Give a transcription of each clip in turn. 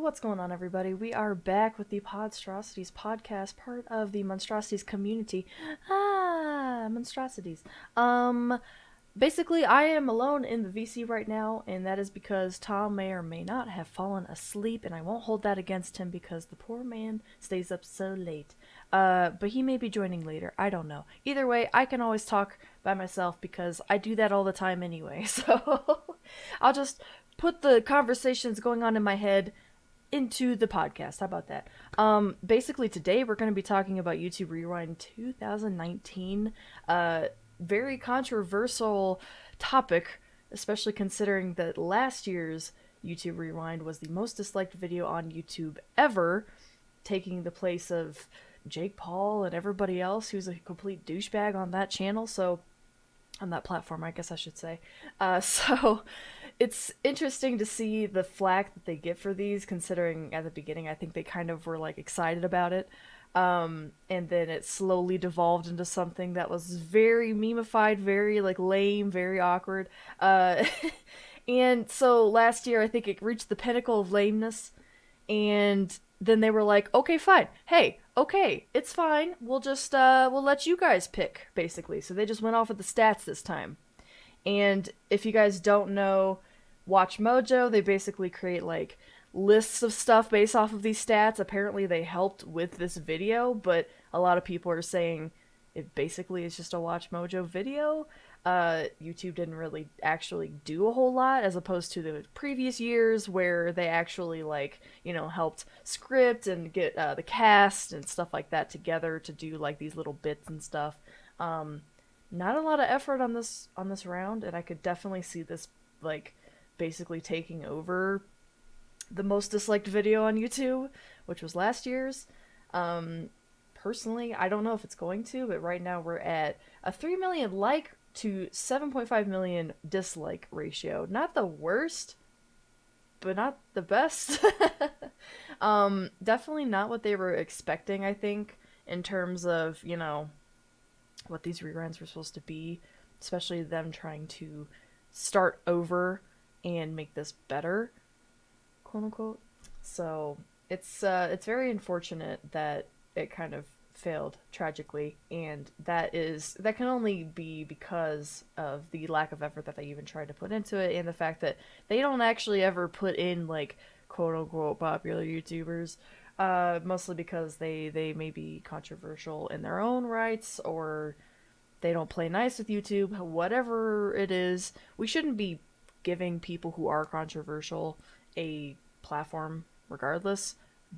What's going on, everybody? We are back with the Podstrosities podcast, part of the Monstrosities community. Monstrosities. Um, Basically, I am alone in the VC right now, and that is because Tom may or may not have fallen asleep, and I won't hold that against him because the poor man stays up so late. But he may be joining later. I don't know. Either way, I can always talk by myself because I do that all the time anyway. So I'll just put the conversations going on in my head into the podcast. How about that? Basically today we're going to be talking about YouTube Rewind 2019. Very controversial topic, especially considering that last year's YouTube Rewind was the most disliked video on YouTube ever, taking the place of Jake Paul and everybody else who's a complete douchebag on that channel. So on that platform, I guess I should say. So it's interesting to see the flack that they get for these, considering at the beginning I think they kind of were like excited about it. And then it slowly devolved into something that was very memeified, very like lame, very awkward. Uh, and so last year I think it reached the pinnacle of lameness, and then they were like, okay, fine. Hey, okay, it's fine. We'll let you guys pick, basically. So they just went off of the stats this time. And if you guys don't know, Watch Mojo, they basically create like lists of stuff based off of these stats. Apparently they helped with this video, but a lot of people are saying it basically is just a Watch Mojo video. YouTube didn't really actually do a whole lot as opposed to the previous years where they actually like, helped script and get the cast and stuff like that together to do like these little bits and stuff. Um, Not a lot of effort on this round, and I could definitely see this like basically taking over the most disliked video on YouTube, which was last year's. Um, Personally, I don't know if it's going to, but right now we're at a 3 million like to 7.5 million dislike ratio. Not the worst, but not the best. Definitely not what they were expecting, I think, in terms of, what these reruns were supposed to be, especially them trying to start over and make this better, quote unquote. So it's very unfortunate that it kind of failed tragically, and that can only be because of the lack of effort that they even tried to put into it, and the fact that they don't actually ever put in like quote unquote popular YouTubers. Mostly because they may be controversial in their own rights, or they don't play nice with YouTube. Whatever it is, we shouldn't be giving people who are controversial a platform regardless,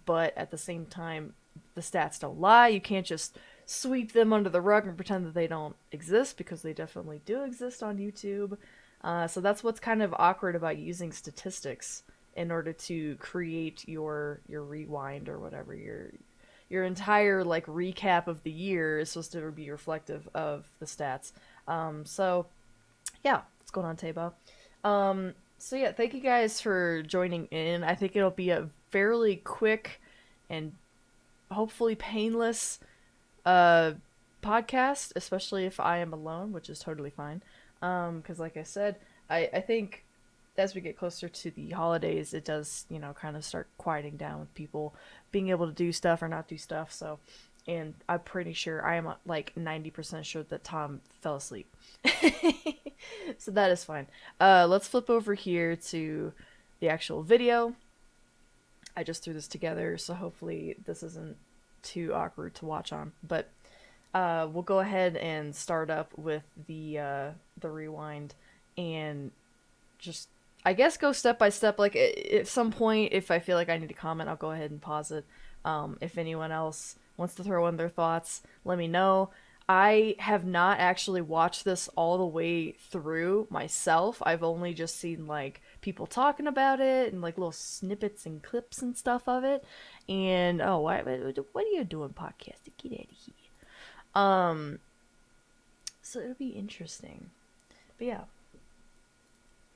but at the same time, the stats don't lie. You can't just sweep them under the rug and pretend that they don't exist, because they definitely do exist on YouTube. So that's what's kind of awkward about using statistics in order to create your rewind, or whatever your entire like recap of the year is supposed to be reflective of the stats. So yeah, what's going on, Tabo? So yeah, thank you guys for joining in. I think it'll be a fairly quick and hopefully painless uh podcast, especially if I am alone, which is totally fine. Because like I said, I think as we get closer to the holidays, it does, kind of start quieting down with people being able to do stuff or not do stuff. So, and I'm pretty sure, I am like 90% sure that Tom fell asleep. So that is fine. Let's flip over here to the actual video. I just threw this together, so hopefully this isn't too awkward to watch on. But we'll go ahead and start up with the rewind, and just, I guess, go step by step. Like at some point, if I feel like I need to comment, I'll go ahead and pause it. If anyone else wants to throw in their thoughts, let me know. I have not actually watched this all the way through myself. I've only just seen like people talking about it and like little snippets and clips and stuff of it. And oh, what are you doing, podcast? Get out of here. Um, so it'll be interesting. But yeah,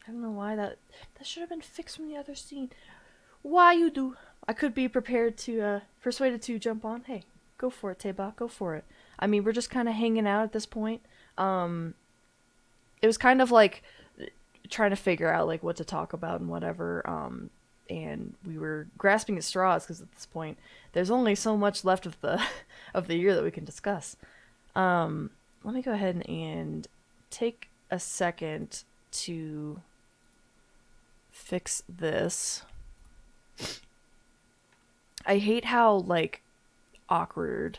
I don't know why that should have been fixed from the other scene. Why you do? I could be prepared to persuaded to jump on. Hey, go for it, Teba. Go for it. I mean, we're just kind of hanging out at this point. It was kind of like trying to figure out like what to talk about and whatever. and we were grasping at straws because at this point there's only so much left of the of the year that we can discuss. Let me go ahead and take a second to fix this. I hate how like awkward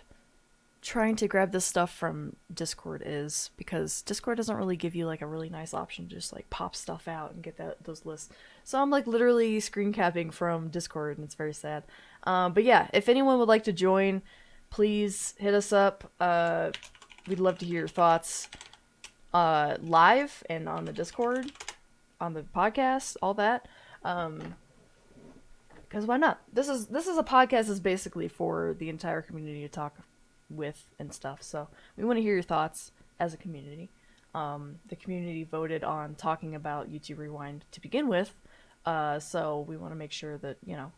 trying to grab this stuff from Discord is, because Discord doesn't really give you like a really nice option to just like pop stuff out and get those lists. So I'm like literally screen capping from Discord, and it's very sad. But yeah, if anyone would like to join, please hit us up. We'd love to hear your thoughts live and on the Discord, on the podcast, all that. Because why not? This is a podcast is basically for the entire community to talk with and stuff. So we want to hear your thoughts as a community. The community voted on talking about YouTube Rewind to begin with. So we want to make sure that, you know,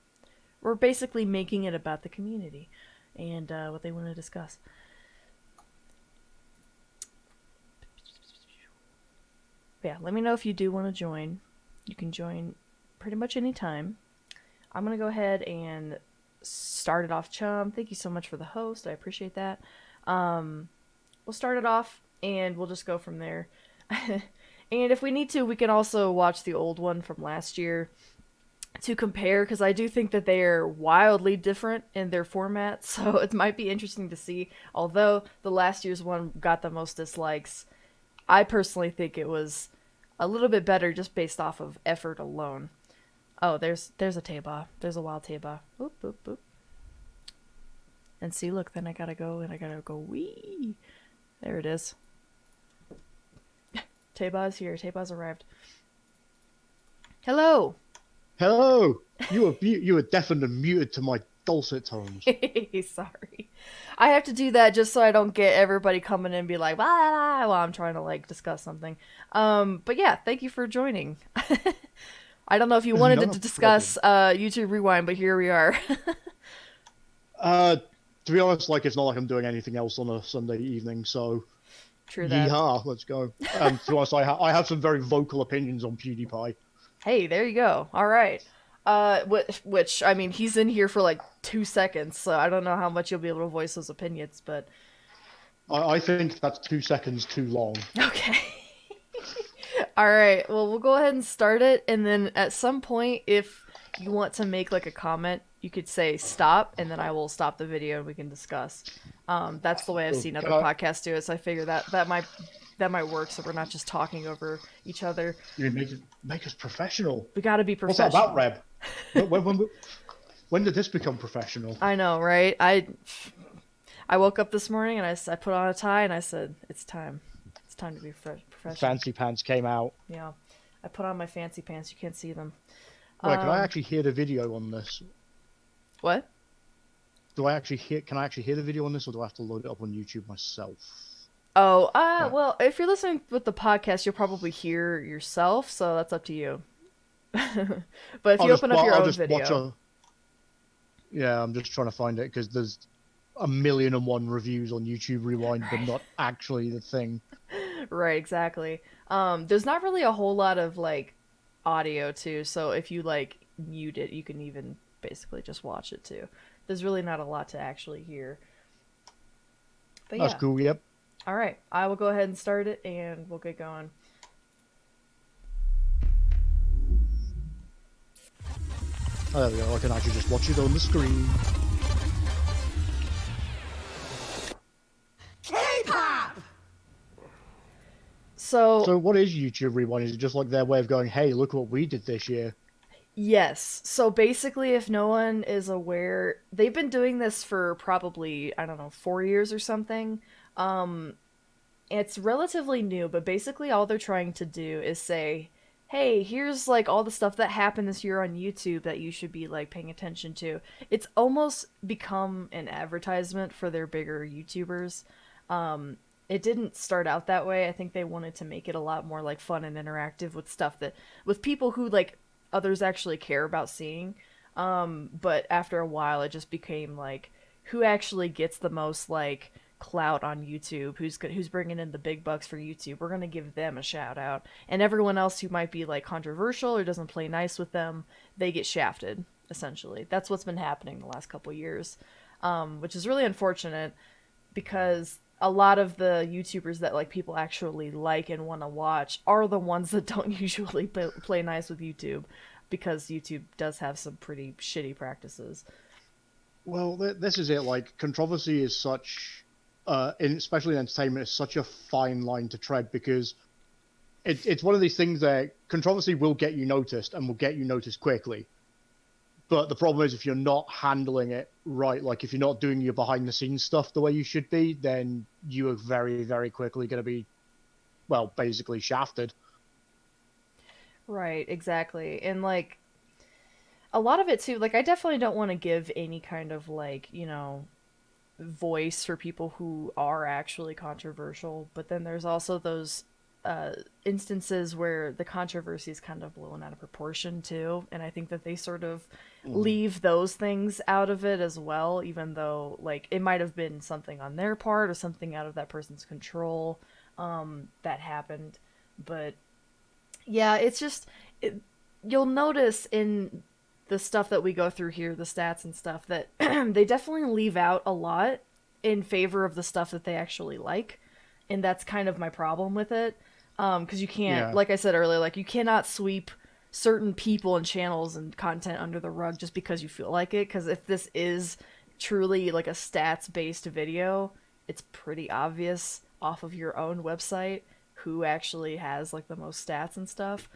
we're basically making it about the community and what they want to discuss. Yeah, let me know if you do want to join. You can join pretty much any time. I'm going to go ahead and start it off, Chum. Thank you so much for the host. I appreciate that. We'll start it off, and we'll just go from there. And if we need to, we can also watch the old one from last year to compare, because I do think that they are wildly different in their format, so it might be interesting to see. Although the last year's one got the most dislikes, I personally think it was a little bit better just based off of effort alone. Oh, there's a Taba. There's a wild Taba. Boop, boop, boop. And see, look, then I gotta go wee. There it is. Taba's here. Taba's arrived. Hello. Hello. You were deafened and muted to my dulcet tones. Sorry. I have to do that just so I don't get everybody coming in and be like, blah, blah, blah, while I'm trying to like discuss something. But yeah, thank you for joining. I don't know if you wanted to discuss YouTube Rewind, but here we are. To be honest, like, it's not like I'm doing anything else on a Sunday evening, so True that. yeehaw, let's go. And to us, I have some very vocal opinions on PewDiePie. Hey, there you go. All right. Which I mean, he's in here for like 2 seconds, so I don't know how much you'll be able to voice those opinions, but I think that's 2 seconds too long. Okay. All right. Well, we'll go ahead and start it, and then at some point, if you want to make like a comment, you could say stop, and then I will stop the video and we can discuss. That's the way I've seen other podcasts do it, so I figure that might work, so we're not just talking over each other. You make us professional. We gotta be professional. What's that about, Reb? When did this become professional? I know, right? I woke up this morning and I put on a tie and I said, it's time. It's time to be professional. Fancy pants came out. Yeah. I put on my fancy pants. You can't see them. Wait, can I actually hear the video on this? What? Can I actually hear the video on this, or do I have to load it up on YouTube myself? Oh, well, if you're listening with the podcast, you'll probably hear yourself, so that's up to you. But if you open up your own video. Yeah, I'm just trying to find it, because there's 1,000,001 reviews on YouTube Rewind, but not actually the thing. Right, exactly. There's not really a whole lot of, like, audio, too, so if you, like, mute it, you can even basically just watch it, too. There's really not a lot to actually hear. But That's cool, yep. Alright, I will go ahead and start it, and we'll get going. Oh, there we go, I can actually just watch it on the screen. K-pop! So what is YouTube Rewind? Is it just like their way of going, hey, look what we did this year? Yes. So basically, if no one is aware, they've been doing this for probably, I don't know, 4 years or something. It's relatively new, but basically all they're trying to do is say, hey, here's like all the stuff that happened this year on YouTube that you should be like paying attention to. It's almost become an advertisement for their bigger YouTubers. It didn't start out that way. I think they wanted to make it a lot more like fun and interactive with stuff with people who like others actually care about seeing. But after a while, it just became like, who actually gets the most like clout on YouTube, who's bringing in the big bucks for YouTube. We're going to give them a shout out. And everyone else who might be like controversial or doesn't play nice with them, they get shafted essentially. That's what's been happening the last couple years. Which is really unfortunate because a lot of the YouTubers that like people actually like and want to watch are the ones that don't usually play nice with YouTube because YouTube does have some pretty shitty practices. Well, this is it. Like, controversy is such, especially in entertainment, is such a fine line to tread because it's one of these things that controversy will get you noticed and will get you noticed quickly. But the problem is if you're not handling it right, like if you're not doing your behind the scenes stuff the way you should be, then you are very, very quickly going to be, well, basically shafted. Right, exactly. And like a lot of it too, like I definitely don't want to give any kind of like, voice for people who are actually controversial, but then there's also those instances where the controversy is kind of blown out of proportion too, and I think that they sort of Mm. leave those things out of it as well, even though like it might have been something on their part or something out of that person's control that happened. But yeah, it's just you'll notice in the stuff that we go through here, the stats and stuff, that they definitely leave out a lot in favor of the stuff that they actually like. And that's kind of my problem with it. Because you can't, Yeah. like I said earlier, like you cannot sweep certain people and channels and content under the rug just because you feel like it. Because if this is truly like a stats based video, it's pretty obvious off of your own website who actually has like the most stats and stuff.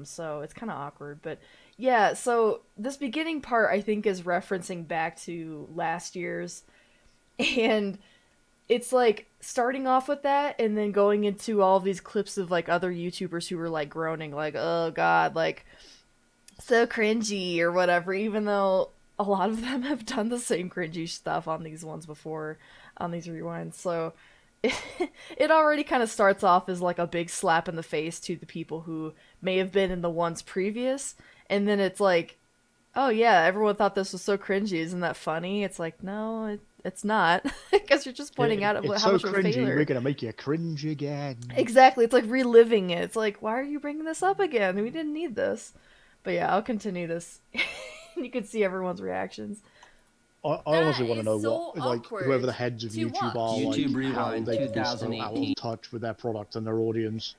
So it's kind of awkward, but yeah. So this beginning part I think is referencing back to last year's, and it's like starting off with that and then going into all of these clips of like other YouTubers who were like groaning like, "Oh god, like so cringy" or whatever, even though a lot of them have done the same cringy stuff on these ones before, on these rewinds. So it, it already kind of starts off as like a big slap in the face to the people who may have been in the ones previous, and then it's like, oh yeah, everyone thought this was so cringy, isn't that funny? It's like, no, it's not, because you're just pointing out It's how so much of a cringy, we're failure. going to make you cringe again. Exactly, it's like reliving it. It's like, why are you bringing this up again? We didn't need this. But yeah, I'll continue this. You can see everyone's reactions. I honestly That want to is know what, so like, whoever the awkward heads of to YouTube are, watch. like, YouTube how Rewind they could be so out of 2018. touch with their product and their audience.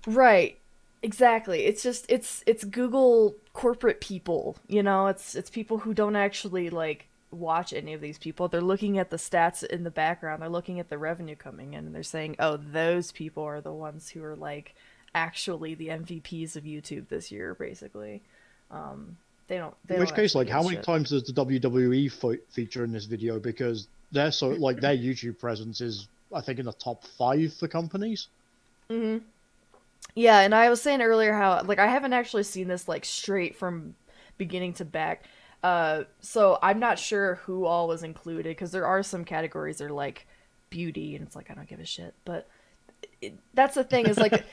Right. Exactly. It's just it's Google corporate people, It's people who don't actually like watch any of these people. They're looking at the stats in the background. They're looking at the revenue coming in and they're saying, "Oh, those people are the ones who are like actually the MVPs of YouTube this year, basically." They In which don't case, actually like, give a how many shit. times does the WWE feature in this video? Because they're so, like, their YouTube presence is, I think, in the top five for companies. Mhm. Yeah, and I was saying earlier how like I haven't actually seen this like straight from beginning to back. So I'm not sure who all was included because there are some categories that are like beauty and it's like I don't give a shit. But that's the thing is like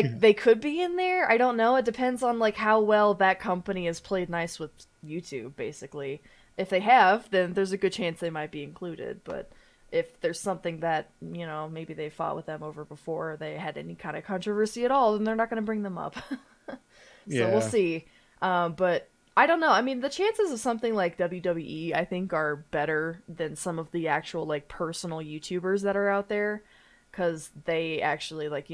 Yeah. they could be in there. I don't know. It depends on like how well that company has played nice with YouTube basically. If they have, then there's a good chance they might be included, but if there's something that, maybe they fought with them over before, or they had any kind of controversy at all, then they're not going to bring them up. So we'll Yeah. see. But I don't know. I mean, the chances of something like WWE, I think, are better than some of the actual like personal YouTubers that are out there because they actually like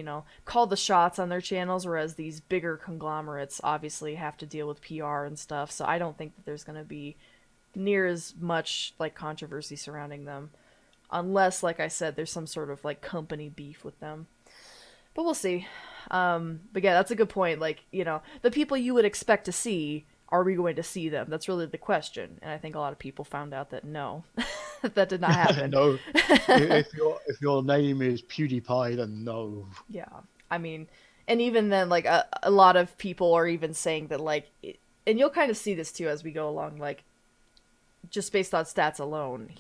call the shots on their channels, whereas these bigger conglomerates obviously have to deal with PR and stuff. So I don't think that there's going to be near as much like controversy surrounding them unless, like I said, there's some sort of like company beef with them. But we'll see. But yeah, that's a good point. Like, the people you would expect to see, are we going to see them? That's really the question. And I think a lot of people found out that no, that did not happen. No, if your name is PewDiePie, then no. Yeah. I mean, and even then, like, a lot of people are even saying that, like, and you'll kind of see this too as we go along, like, just based on stats alone,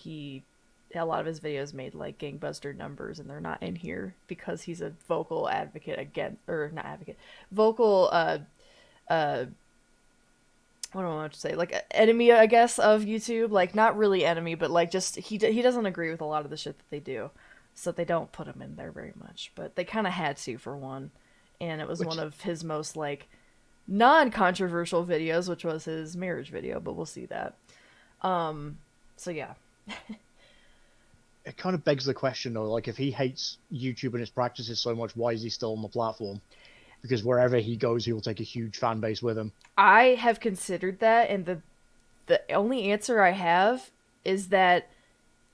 a lot of his videos made like gangbuster numbers and they're not in here because he's a vocal advocate against, or not advocate, vocal uh what do I want to say? Like enemy, I guess, of YouTube. Like not really enemy, but like just he doesn't agree with a lot of the shit that they do, so they don't put him in there very much. But they kind of had to for one, and it was one which of his most like non-controversial videos, which was his marriage video. But we'll see that. So yeah, it kind of begs the question though, like if he hates YouTube and its practices so much, why is he still on the platform? Because wherever he goes, he will take a huge fan base with him. I have considered that, and the only answer I have is that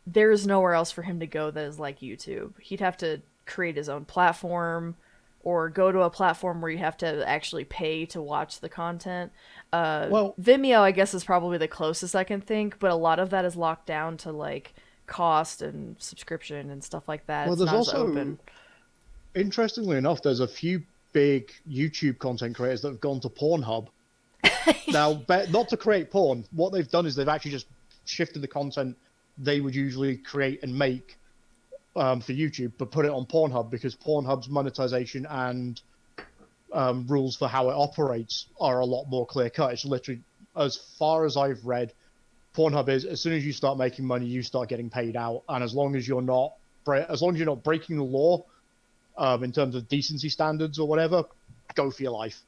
there is nowhere else for him to go that is like YouTube. He'd have to create his own platform or go to a platform where you have to actually pay to watch the content. Well, Vimeo, I guess, is probably the closest I can think, but a lot of that is locked down to like cost and subscription and stuff like that. well, It's there's not as also, open. interestingly enough, there's a few big YouTube content creators that have gone to Pornhub. Now, not to create porn, what they've done is they've actually just shifted the content they would usually create and make for YouTube, but put it on Pornhub because Pornhub's monetization and rules for how it operates are a lot more clear cut. It's literally, as far as I've read, Pornhub is as soon as you start making money, you start getting paid out, and as long as you're not breaking the law in terms of decency standards or whatever, go for your life.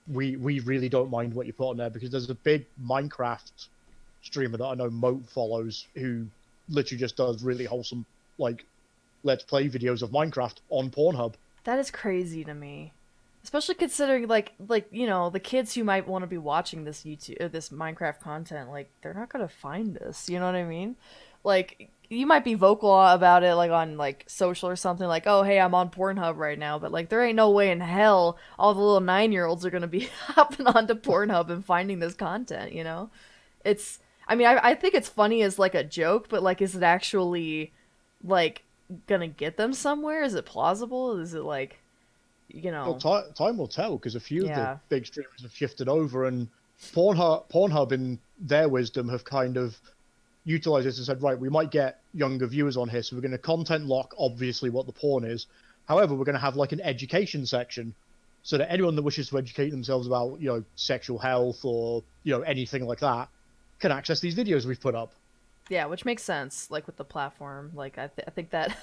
We really don't mind what you put on there because there's a big Minecraft streamer that I know Moat follows who literally just does really wholesome like let's play videos of Minecraft on Pornhub. That is crazy to me. Especially considering like you know the kids who might want to be watching this YouTube this Minecraft content, like they're not gonna find this. You know what I mean? Like you might be vocal about it like on like social or something, like oh hey I'm on Pornhub right now, but like there ain't no way in hell all the little 9-year-olds are gonna be hopping onto Pornhub and finding this content. You know, it's I mean I think it's funny as like a joke, but like is it actually like gonna get them somewhere? Is it plausible? Is it like you Well, know? time will tell because a few of the Yeah. big streamers have shifted over, and Pornhub, in their wisdom, have kind of utilized this and said, right, we might get younger viewers on here, so we're going to content lock, obviously, what the porn is. However, we're going to have like an education section so that anyone that wishes to educate themselves about, sexual health or, anything like that can access these videos we've put up. Yeah, which makes sense, like with the platform. Like I think that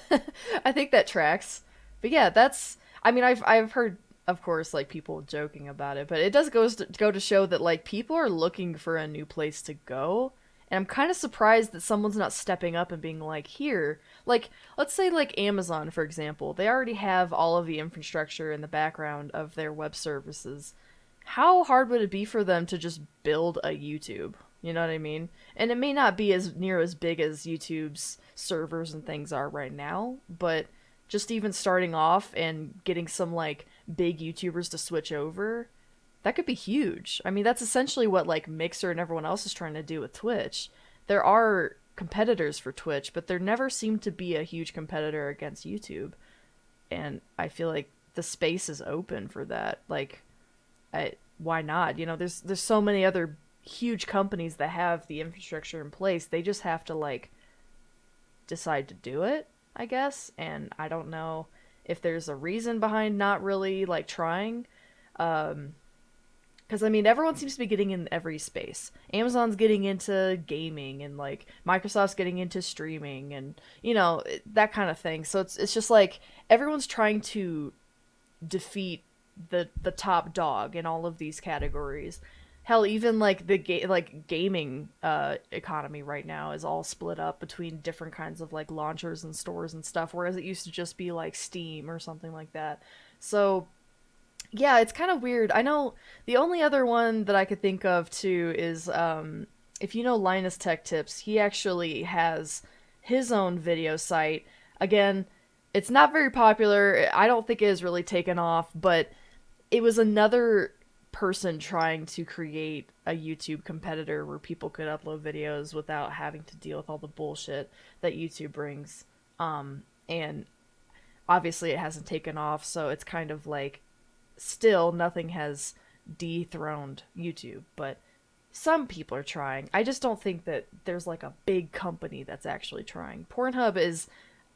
I think that tracks. But yeah, that's I mean I've heard of course like people joking about it, but it does go to show that like people are looking for a new place to go. And I'm kind of surprised that someone's not stepping up and being like, here, like, let's say, like, Amazon, for example. They already have all of the infrastructure in the background of their web services. How hard would it be for them to just build a YouTube? You know what I mean? And it may not be as near as big as YouTube's servers and things are right now, but just even starting off and getting some like big YouTubers to switch over, that could be huge. I mean, that's essentially what like Mixer and everyone else is trying to do with Twitch. There are competitors for Twitch, but there never seemed to be a huge competitor against YouTube. And I feel like the space is open for that. Like why not? You know, there's so many other huge companies that have the infrastructure in place. They just have to like decide to do it, I guess. And I don't know if there's a reason behind not really like trying. Because I mean, everyone seems to be getting in every space. Amazon's getting into gaming, and like Microsoft's getting into streaming, and that kind of thing. So it's just like everyone's trying to defeat the top dog in all of these categories. Hell, even like like gaming economy right now is all split up between different kinds of like launchers and stores and stuff, whereas it used to just be like Steam or something like that. So yeah, it's kind of weird. I know the only other one that I could think of too is if you know Linus Tech Tips, he actually has his own video site. Again, it's not very popular. I don't think it has really taken off, but it was another person trying to create a YouTube competitor where people could upload videos without having to deal with all the bullshit that YouTube brings. And obviously it hasn't taken off, so it's kind of like still nothing has dethroned YouTube, but some people are trying. I just don't think that there's like a big company that's actually trying. Pornhub is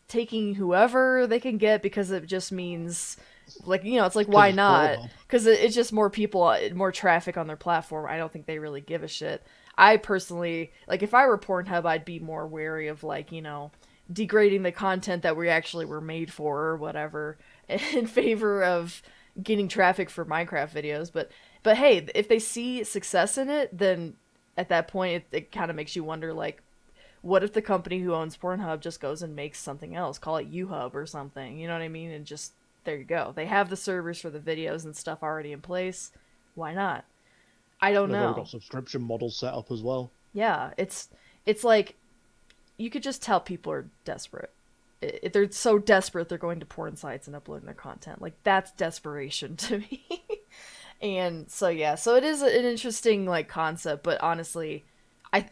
taking whoever they can get because it just means Like, it's like, Because why it's not? Pornhub. Because it's just more people, more traffic on their platform. I don't think they really give a shit. I personally, like, if I were Pornhub, I'd be more wary of, like, degrading the content that we actually were made for or whatever in favor of getting traffic for Minecraft videos. But hey, if they see success in it, then at that point, it kind of makes you wonder, like, what if the company who owns Pornhub just goes and makes something else, call it UHub or something, you know what I mean? And just, there you go. They have the servers for the videos and stuff already in place. Why not? I don't They've already know. got subscription models set up as well. Yeah, it's like you could just tell people are desperate. They're so desperate they're going to porn sites and uploading their content. Like, that's desperation to me. And so yeah, so it is an interesting like concept, but honestly,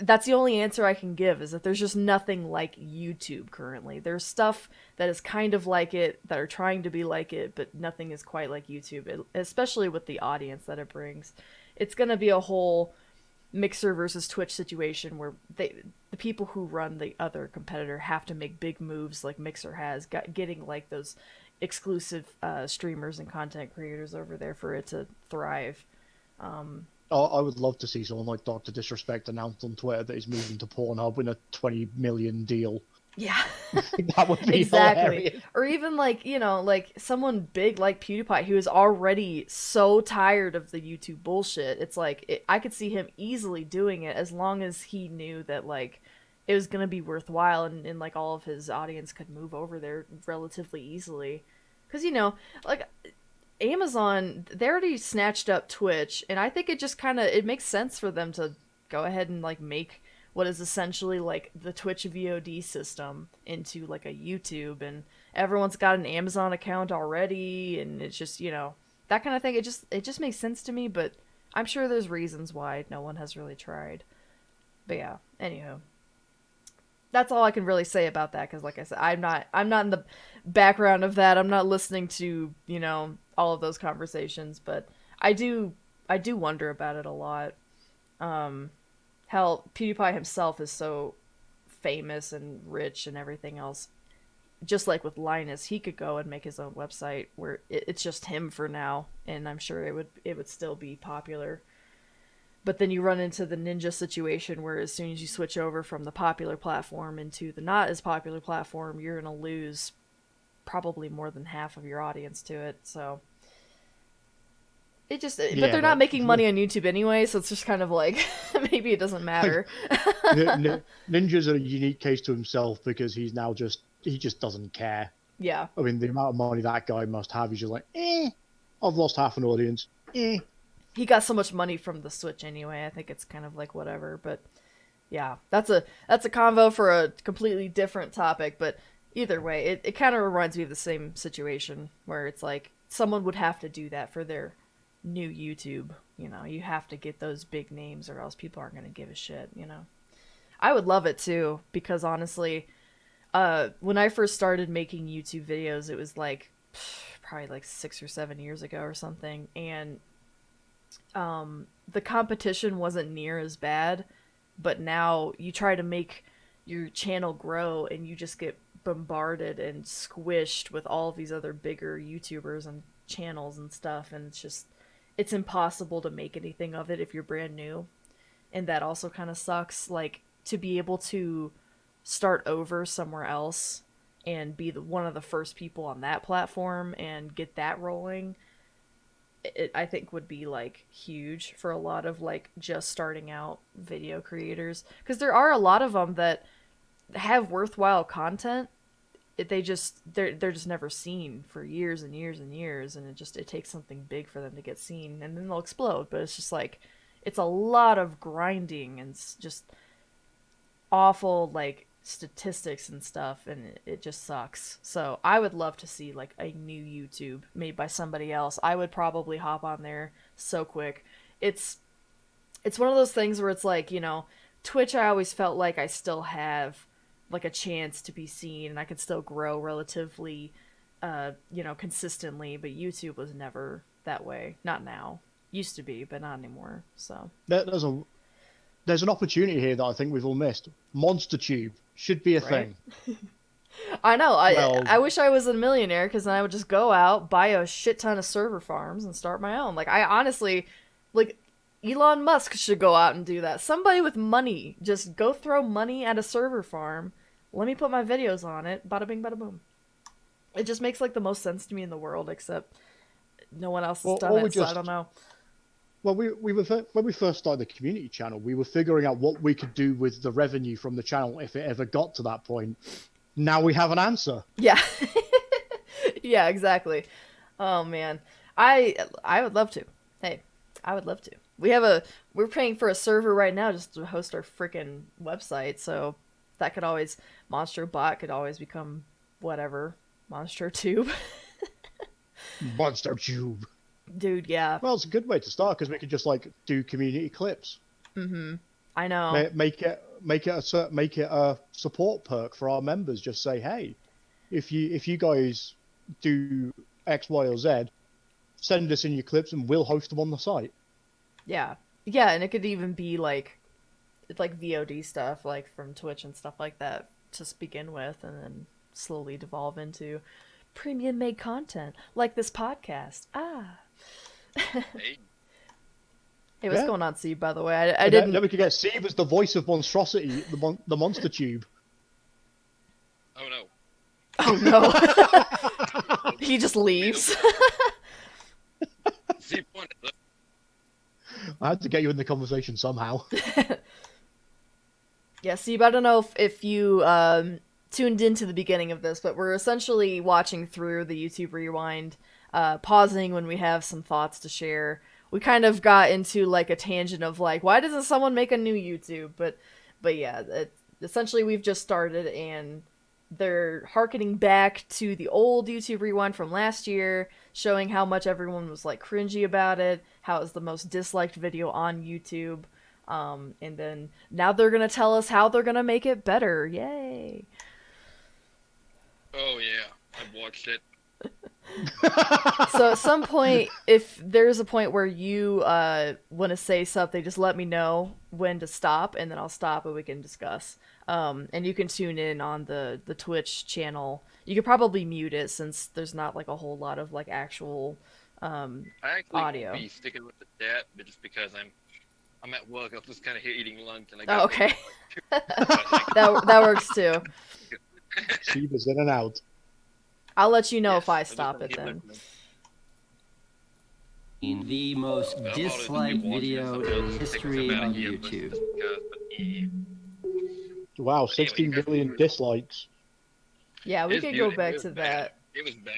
that's the only answer I can give is that there's just nothing like YouTube currently. There's stuff that is kind of like it, that are trying to be like it, but nothing is quite like YouTube, especially with the audience that it brings. It's going to be a whole Mixer versus Twitch situation where the people who run the other competitor have to make big moves like Mixer has, getting like those exclusive streamers and content creators over there for it to thrive. I would love to see someone like Doctor Disrespect announce on Twitter that he's moving to Pornhub in a 20 million deal. Yeah. That would be Exactly. hilarious. Or even like, like someone big like PewDiePie who is already so tired of the YouTube bullshit. It's like I could see him easily doing it as long as he knew that like it was going to be worthwhile, and like all of his audience could move over there relatively easily. Cuz like Amazon, they already snatched up Twitch, and I think it just kind of it makes sense for them to go ahead and like make what is essentially like the Twitch VOD system into like a YouTube, and everyone's got an Amazon account already, and it's just, that kind of thing. It just makes sense to me, but I'm sure there's reasons why no one has really tried. But yeah, anywho, that's all I can really say about that, because like I said, I'm not in the background of that. I'm not listening to, all of those conversations, but I do wonder about it a lot. Hell, PewDiePie himself is so famous and rich and everything else. Just like with Linus, he could go and make his own website where it's just him for now, and I'm sure it would still be popular. But then you run into the ninja situation where as soon as you switch over from the popular platform into the not as popular platform, you're gonna lose probably more than half of your audience to it. So but Yeah, they're not but making money on YouTube anyway, so it's just kind of like maybe it doesn't matter. Ninja's a unique case to himself because he just doesn't care. Yeah. I mean, the amount of money that guy must have, he's just like, I've lost half an audience. He got so much money from the Switch anyway. I think it's kind of like whatever, but yeah, that's a convo for a completely different topic, but either way, it kind of reminds me of the same situation where it's like someone would have to do that for their new YouTube. You have to get those big names or else people aren't going to give a shit. I would love it too, because honestly, when I first started making YouTube videos, it was like probably like 6 or 7 years ago or something, and the competition wasn't near as bad, but now you try to make your channel grow and you just get bombarded and squished with all of these other bigger YouTubers and channels and stuff, and it's impossible to make anything of it if you're brand new. And that also kind of sucks, like to be able to start over somewhere else and be one of the first people on that platform and get that rolling. I think would be like huge for a lot of like just starting out video creators, because there are a lot of them that have worthwhile content. They're just never seen for years and years and years, and it takes something big for them to get seen, and then they'll explode. But it's just like it's a lot of grinding and just awful like statistics and stuff, and it just sucks. So I would love to see like a new YouTube made by somebody else. I would probably hop on there so quick. It's one of those things where it's like, Twitch, I always felt like I still have like a chance to be seen and I could still grow relatively consistently, but YouTube was never that way. Not now. Used to be, but not anymore. So There's an opportunity here that I think we've all missed. MonsterTube should be a right. thing. I know. Well, I wish I was a millionaire because then I would just go out, buy a shit ton of server farms, and start my own. Like I honestly, like Elon Musk should go out and do that. Somebody with money, just go throw money at a server farm. Let me put my videos on it. Bada bing, bada boom. It just makes like the most sense to me in the world, except no one else has well, done or we it, so I don't just know. well, we were when we first started the community channel, we were figuring out what we could do with the revenue from the channel if it ever got to that point. Now we have an answer. Yeah, yeah, exactly. Oh man, I would love to. Hey, I would love to. We're paying for a server right now just to host our freaking website, so that could always Monstro Bot could always become whatever Monstro Tube. Monster Tube. Dude, yeah. Well, it's a good way to start because we could just like do community clips. I know. Make it a support perk for our members. Just say, hey, if you guys do X, Y, or Z, send us in your clips and we'll host them on the site. Yeah. Yeah, and it could even be like VOD stuff like from Twitch and stuff like that to begin with and then slowly devolve into premium made content like this podcast. Ah. Hey, Hey, what's Yeah. going on, Steve, by the way? I And didn't then we could get Steve as the voice of Monstrosity, the Monster Tube. oh no. Oh no. He just leaves. See, point is, I had to get you in the conversation somehow. Yeah, Steve, I don't know if you tuned into the beginning of this, but we're essentially watching through the YouTube Rewind, pausing when we have some thoughts to share. We kind of got into like a tangent of like, why doesn't someone make a new YouTube? But yeah, essentially we've just started and they're harkening back to the old YouTube Rewind from last year, showing how much everyone was like cringy about it, how it was the most disliked video on YouTube. And then now they're gonna tell us how they're gonna make it better. Yay! oh yeah, I've watched it. So at some point, if there's a point where you want to say something, just let me know when to stop, and then I'll stop and we can discuss. And you can tune in on the Twitch channel. You could probably mute it since there's not like a whole lot of like actual I actually audio. won't be sticking with the chat, but just because I'm at work, I was just kind of here eating lunch, and I Oh, got okay. like, That works too. Steve is in and out. I'll let you know yes, if I I'm just stop gonna it keep then. listening. In the most I'll probably just disliked keep watching video somebody in else take history myself out of here, but YouTube. just because, but yeah. Wow, Anyway, 16 you guys million can- dislikes. Yeah, we It's could beautiful. go back It was to bad. that. It was bad.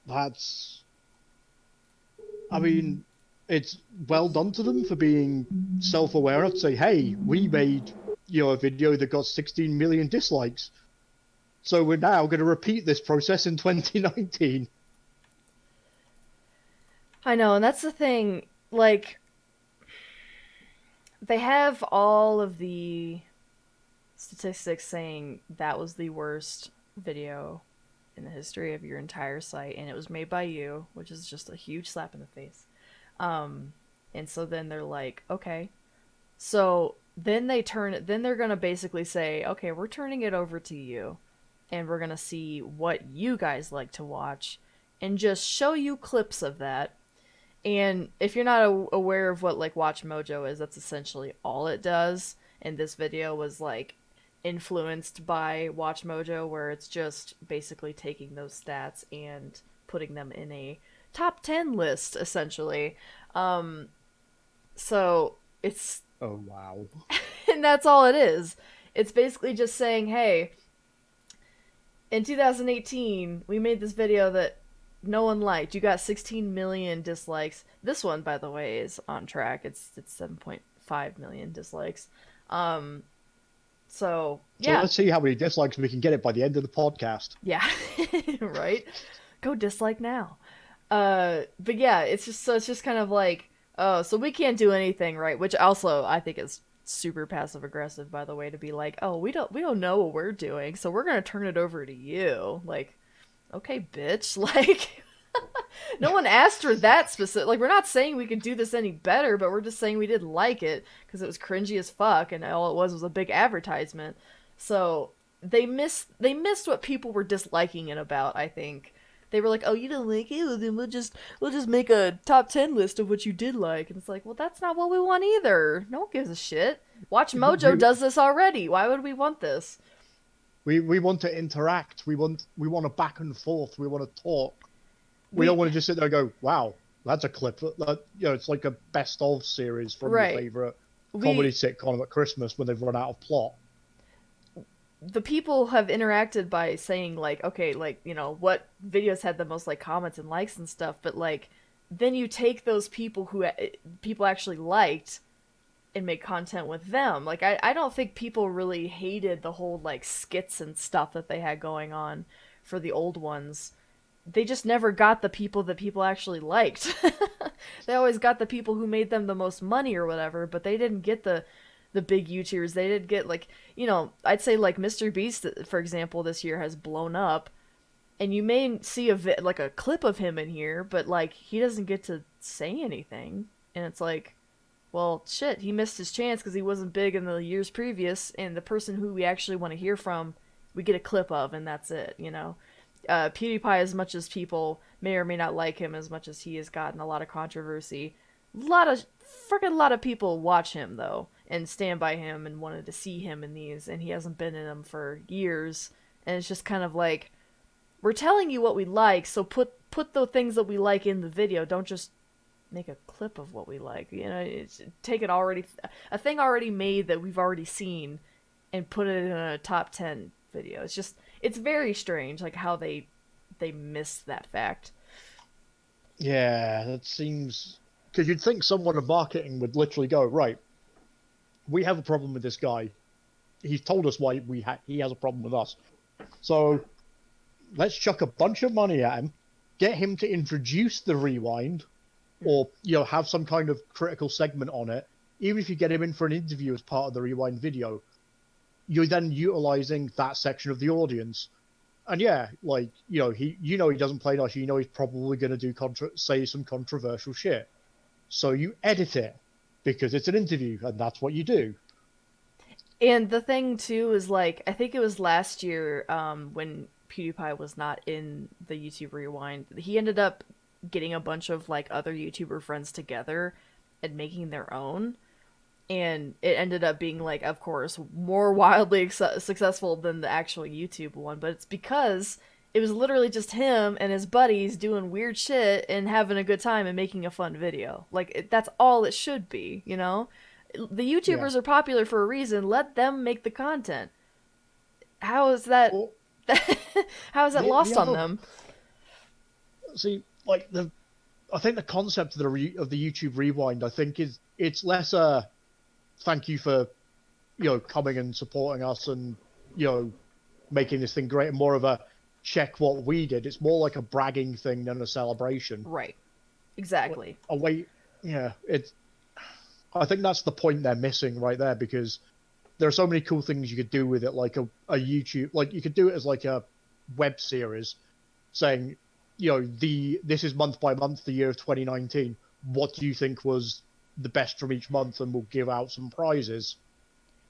That's. I mean, it's well done to them for being self-aware enough to say, "Hey, we made a video that got 16 million dislikes, so we're now going to repeat this process in 2019." I know, and that's the thing. Like, they have all of the statistics saying that was the worst video in the history of your entire site, and it was made by you, which is just a huge slap in the face. And so then they're like, okay. So then then they're gonna basically say, okay, we're turning it over to you, and we're gonna see what you guys like to watch, and just show you clips of that. And if you're not aware of what like Watch Mojo is, that's essentially all it does. And this video was like influenced by Watch Mojo, where it's just basically taking those stats and putting them in a top 10 list, essentially. So it's, Oh wow! and that's all it is. It's basically just saying, hey, in 2018, we made this video that no one liked. You got 16 million dislikes. This one, by the way, is on track. It's 7.5 million dislikes. So So yeah, let's see how many dislikes we can get it by the end of the podcast. yeah, right. Go dislike now. But yeah, it's just kind of like, oh, so we can't do anything, right? Which also I think is super passive aggressive, by the way, to be like, oh, we don't know what we're doing, so we're gonna turn it over to you. Like, okay, bitch. Like, no one asked for that specific. Like, we're not saying we could do this any better, but we're just saying we didn't like it because it was cringy as fuck, and all it was a big advertisement. So they missed what people were disliking it about, I think. They were like, "Oh, you didn't like it? Well, then we'll just make a top 10 list of what you did like." And it's like, "Well, that's not what we want either. No one gives a shit. Watch Mojo we does this already. Why would we want this?" we want to interact. We want a back and forth. We want to talk. We We don't want to just sit there and go, "Wow, that's a clip." It's like a best of series from Right. your favorite we comedy sitcom at Christmas when they've run out of plot. the people have interacted by saying like, okay, like, what videos had the most like comments and likes and stuff, but like then you take those people who people actually liked and make content with them. Like I don't think people really hated the whole like skits and stuff that they had going on for the old ones. They just never got the people that people actually liked. They always got the people who made them the most money or whatever, but they didn't get the big YouTubers. They did get like, I'd say like Mr. Beast, for example, this year has blown up, and you may see like a clip of him in here, but like he doesn't get to say anything, and it's like, well, shit, he missed his chance because he wasn't big in the years previous, and the person who we actually want to hear from, we get a clip of, and that's it. PewDiePie, as much as people may or may not like him, as much as he has gotten a lot of controversy, a lot of people watch him though and stand by him and wanted to see him in these, and he hasn't been in them for years. And it's just kind of like, we're telling you what we like, so put the things that we like in the video. Don't just make a clip of what we like. Take a thing already made that we've already seen and put it in a top 10 video. It's very strange, like how they missed that fact. Yeah, that seems, because you'd think someone in marketing would literally go, right, we have a problem with this guy. He's told us why he has a problem with us. So let's chuck a bunch of money at him, get him to introduce the rewind, or have some kind of critical segment on it. Even if you get him in for an interview as part of the rewind video, you're then utilizing that section of the audience. And yeah, like, he doesn't play nice. He's probably going to say some controversial shit. So you edit it because it's an interview, and that's what you do. And the thing too is, like, I think it was last year, when PewDiePie was not in the YouTube Rewind, he ended up getting a bunch of like other YouTuber friends together and making their own. And it ended up being, like, of course, more wildly successful than the actual YouTube one. But it's because it was literally just him and his buddies doing weird shit and having a good time and making a fun video. Like, that's all it should be, The YouTubers are popular for a reason. Let them make the content. How is that... Well, how is that lost on them? See, like, I think the concept of the YouTube Rewind, I think, it's less a thank you for, coming and supporting us and, making this thing great, and more of a check what we did. It's more like a bragging thing than a celebration. Right. Exactly. I think that's the point they're missing right there, because there are so many cool things you could do with it, like a YouTube, like you could do it as like a web series saying, this is month by month, the year of 2019. What do you think was the best from each month? And we'll give out some prizes.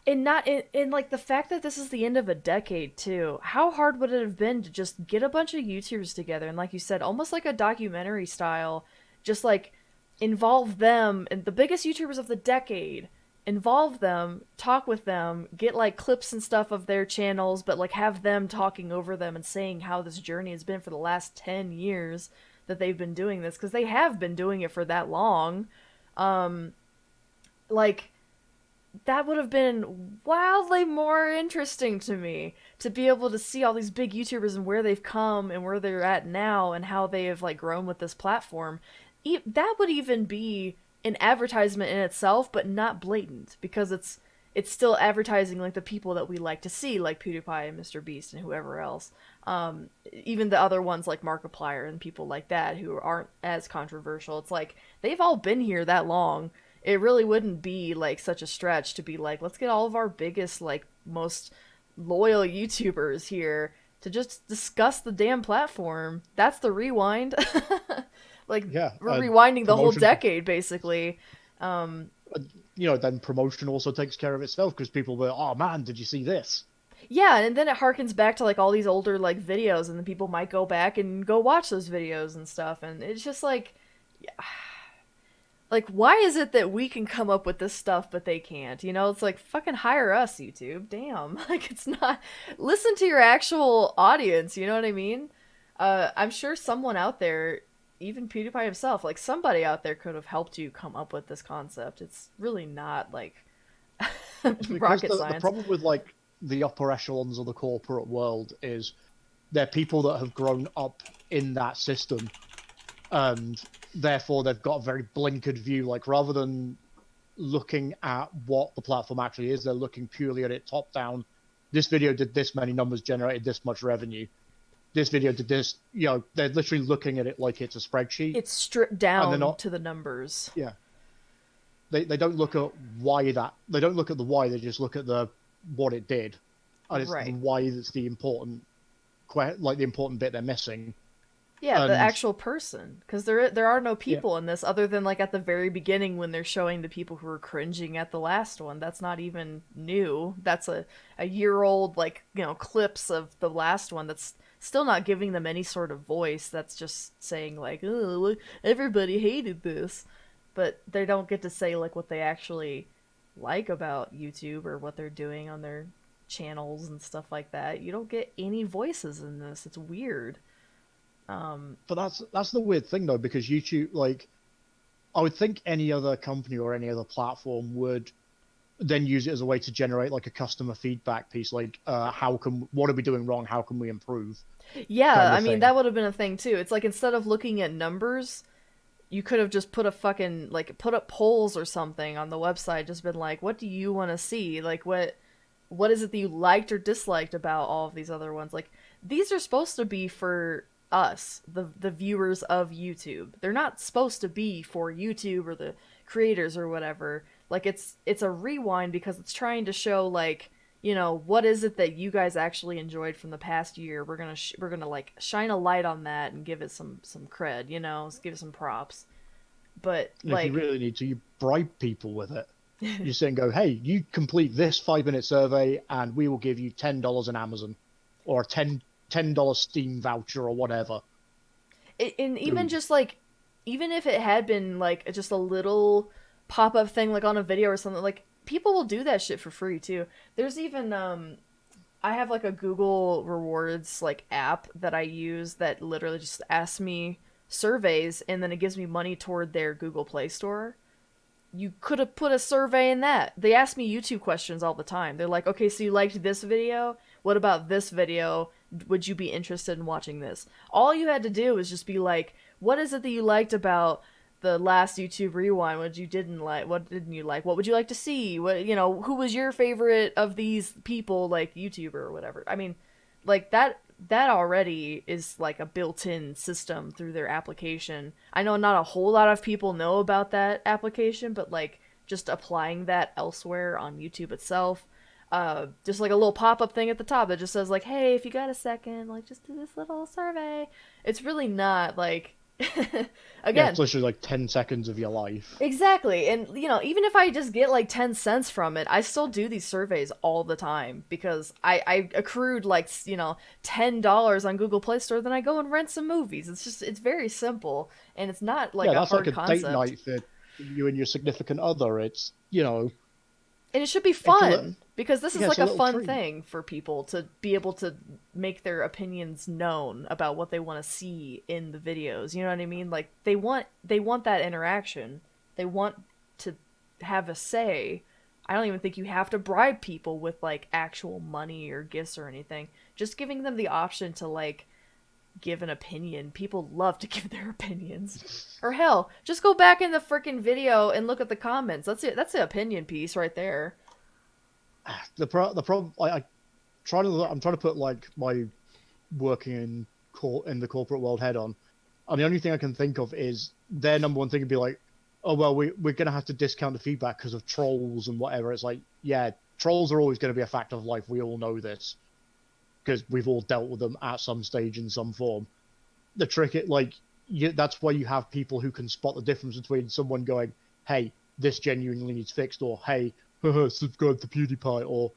And not in like the fact that this is the end of a decade too. How hard would it have been to just get a bunch of YouTubers together and, like you said, almost like a documentary style, just like involve them and the biggest YouTubers of the decade, involve them, talk with them, get like clips and stuff of their channels, but like have them talking over them and saying how this journey has been for the last 10 years that they've been doing this, because they have been doing it for that long. Like, that would have been wildly more interesting to me, to be able to see all these big YouTubers and where they've come and where they're at now and how they have like grown with this platform. That would even be an advertisement in itself, but not blatant, because it's still advertising like the people that we like to see, like PewDiePie and Mr. Beast and whoever else. Even the other ones like Markiplier and people like that who aren't as controversial. It's like, they've all been here that long. It really wouldn't be like such a stretch to be like, let's get all of our biggest, like, most loyal YouTubers here to just discuss the damn platform. That's the rewind. Like, yeah, we're rewinding the whole decade, basically. Then promotion also takes care of itself, because people were, oh man, did you see this? Yeah, and then it harkens back to like all these older like videos, and then people might go back and go watch those videos and stuff, and it's just like why is it that we can come up with this stuff but they can't? You know, it's like fucking hire us, YouTube. Damn, like it's not. Listen to your actual audience. You know what I mean? I'm sure someone out there, even PewDiePie himself, like somebody out there could have helped you come up with this concept. It's really not like It's because rocket the science. problem with like the upper echelons of the corporate world is they're people that have grown up in that system, and therefore they've got a very blinkered view. Like rather than looking at what the platform actually is, they're looking purely at it top down. This video did this many numbers, generated this much revenue. This video did this. You know, they're literally looking at it like it's a spreadsheet, It's stripped and they're down not. to the numbers. Yeah, they don't look at why that. They don't look at the why. They just look at the what it did, and it's the Right. why that's the important, like the important bit they're missing. Yeah, the And actual person, because there are no yeah, people in this other than like at the very beginning when they're showing the people who were cringing at the last one. That's not even new. That's a year old like clips of the last one. That's still not giving them any sort of voice. That's just saying like, oh, everybody hated this, but they don't get to say like what they actually like about YouTube or what they're doing on their channels and stuff like that. You don't get any voices in this. It's weird. but that's the weird thing though, because YouTube, like, I would think any other company or any other platform would then use it as a way to generate like a customer feedback piece, like what are we doing wrong? How can we improve? Yeah, Kind I of mean thing. that would have been a thing too. It's like instead of looking at numbers, you could have just put a fucking like put up polls or something on the website, just been like, what do you want to see? Like what is it that you liked or disliked about all of these other ones? Like these are supposed to be for us, the viewers of YouTube. They're not supposed to be for YouTube or the creators or whatever. Like it's a rewind because it's trying to show like what is it that you guys actually enjoyed from the past year. We're gonna like shine a light on that and give it some cred, give it some props. But And if you like really need to, you bribe people with it. You sit and go, hey, you complete this 5 minute survey, and we will give you $10 on Amazon, or a $10 Steam voucher or whatever. and even Boom. just like even if it had been like just a little pop-up thing like on a video or something, like people will do that shit for free too. There's even I have like a Google rewards like app that I use that literally just asks me surveys and then it gives me money toward their Google Play Store. You could have put a survey in that. They ask me YouTube questions all the time. They're like, okay, so you liked this video? What about this video? Would you be interested in watching this? All you had to do was just be like, what is it that you liked about the last YouTube rewind? What you didn't like? What didn't you like? What would you like to see? What who was your favorite of these people, like YouTuber or whatever? I mean, like that already is like a built-in system through their application. I know not a whole lot of people know about that application, but like just applying that elsewhere on YouTube itself, just like a little pop-up thing at the top that just says like, hey, if you got a second, like just do this little survey. It's really not like Yeah, again, it's literally like 10 seconds of your life. exactly. And even if I just get like 10 cents from it, I still do these surveys all the time because I accrued like, $10 on Google Play Store, then I go and rent some movies. It's very simple and it's not like Yeah, a that's like hard a date concept. night for you and your significant other. It's, And it should be it's a little, fun because this is yeah, it's like a a little fun treat. thing for people to be able to make their opinions known about what they want to see in the videos. You know what I mean? Like they want that interaction. They want to have a say. I don't even think you have to bribe people with like actual money or gifts or anything. Just giving them the option to like give an opinion. People love to give their opinions. Or hell, just go back in the freaking video and look at the comments. That's it. That's the opinion piece right there. The problem, I'm trying to put like my working in the corporate world head on, and the only thing I can think of is their number one thing would be like, oh well, we're gonna have to discount the feedback because of trolls and whatever. It's like, yeah, trolls are always going to be a fact of life. We all know this because we've all dealt with them at some stage in some form. The trick, that's why you have people who can spot the difference between someone going, hey, this genuinely needs fixed, or hey, subscribe to PewDiePie, or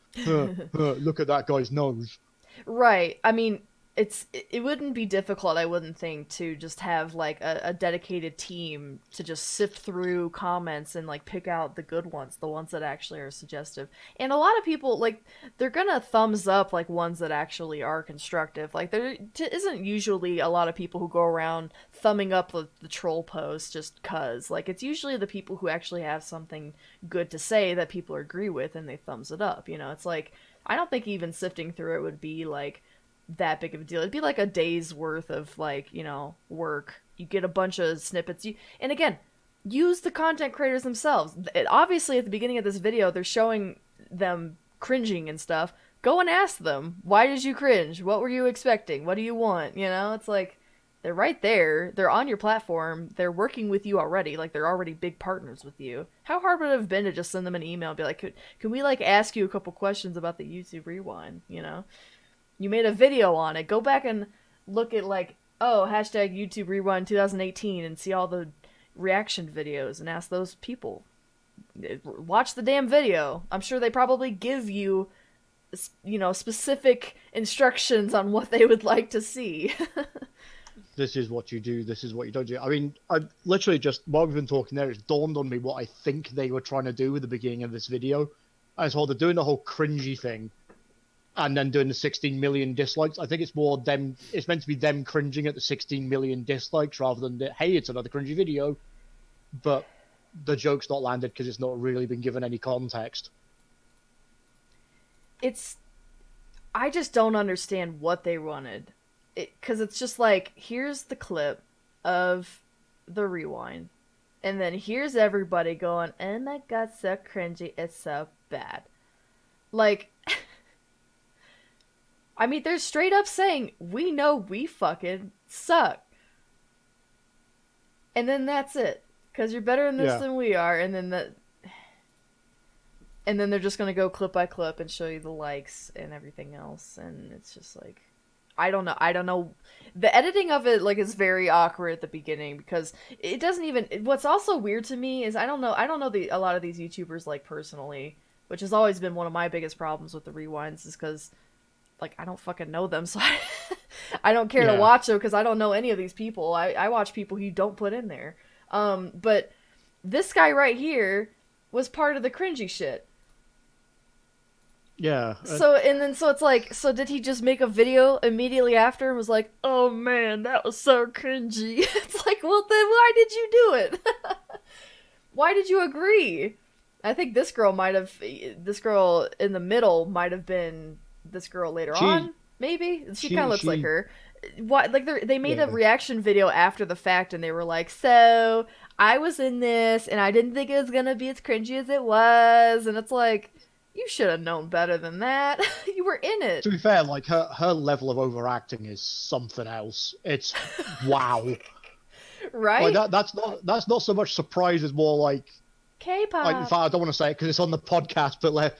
look at that guy's nose. Right. I mean, it wouldn't be difficult, I wouldn't think, to just have like a dedicated team to just sift through comments and like pick out the good ones, the ones that actually are suggestive. And a lot of people like they're gonna thumbs up like ones that actually are constructive. Like there isn't usually a lot of people who go around thumbing up the troll post just cuz. Like it's usually the people who actually have something good to say that people agree with and they thumbs it up. You know, it's like I don't think even sifting through it would be like that big of a deal. It'd be like a day's worth of like, you know, work. You get a bunch of snippets. And again, use the content creators themselves. Obviously at the beginning of this video, they're showing them cringing and stuff. Go and ask them, why did you cringe? What were you expecting? What do you want? You know, it's like they're right there. They're on your platform. They're working with you already. Like they're already big partners with you. How hard would it have been to just send them an email and be like, can we like ask you a couple questions about the YouTube Rewind? You know, you made a video on it. Go back and look at like, oh, hashtag YouTube Rewind 2018 and see all the reaction videos and ask those people. Watch the damn video. I'm sure they probably give you, you know, specific instructions on what they would like to see. This is what you do, this is what you don't do. I mean, I literally just, while we've been talking there, it's dawned on me what I think they were trying to do with the beginning of this video. I saw they're doing the whole cringy thing, and then doing the 16 million dislikes. I think it's more them, it's meant to be them cringing at the 16 million dislikes rather than, hey, it's another cringy video. But the joke's not landed because it's not really been given any context. I just don't understand what they wanted. Because it's just like, here's the clip of the rewind. And then here's everybody going, oh my god, so cringy, it's so bad. Like, I mean, they're straight up saying, we know we fucking suck. And then that's it. Because you're better in this than we are. And then they're just going to go clip by clip and show you the likes and everything else. And it's just like, I don't know. The editing of it like is very awkward at the beginning because it doesn't even. What's also weird to me is I don't know a lot of these YouTubers like personally, which has always been one of my biggest problems with the rewinds is because like I don't fucking know them, so I don't care to watch them because I don't know any of these people. I watch people who don't put in there. But this guy right here was part of the cringy shit. Yeah. So it's like, so did he just make a video immediately after and was like, oh man, that was so cringy? It's like, well then why did you do it? Why did you agree? I think this girl in the middle might have been this girl later on, maybe? She kind of looks like her. What, like they made a reaction video after the fact and they were like, so I was in this and I didn't think it was gonna be as cringy as it was, and it's like, you should have known better than that. You were in it. To be fair, like her level of overacting is something else. It's wow. Right? Like that's not so much surprise as more like K-pop. Like, in fact, I don't want to say it because it's on the podcast, but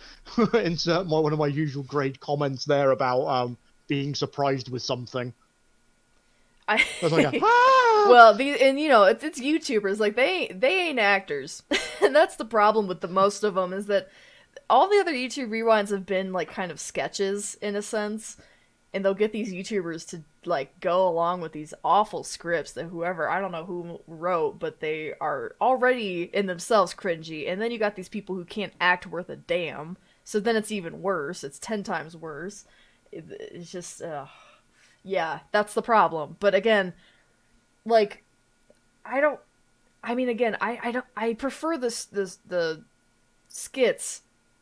insert one of my usual great comments there about being surprised with something. I was like, well, and you know, it's YouTubers, like they ain't actors, and that's the problem with the most of them is that all the other YouTube rewinds have been like kind of sketches in a sense, and they'll get these YouTubers to like go along with these awful scripts that whoever, I don't know who wrote, but they are already in themselves cringy, and then you got these people who can't act worth a damn, so then it's even worse. It's 10 times worse. It's just, yeah, that's the problem. But again, like, I prefer the skits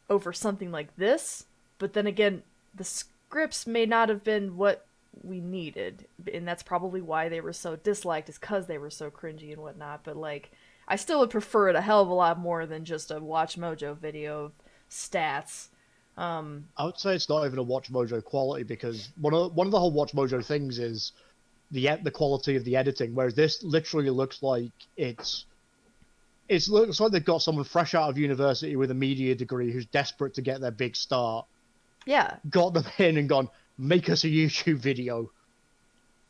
over something like this, but then again, the scripts may not have been what we needed, and that's probably why they were so disliked, is because they were so cringy and whatnot. But like, I still would prefer it a hell of a lot more than just a Watch Mojo video of stats. I would say it's not even a Watch Mojo quality, because one of the whole Watch Mojo things is the quality of the editing, whereas this literally looks like it looks like they've got someone fresh out of university with a media degree who's desperate to get their big start. Yeah. Got them in and gone, make us a YouTube video.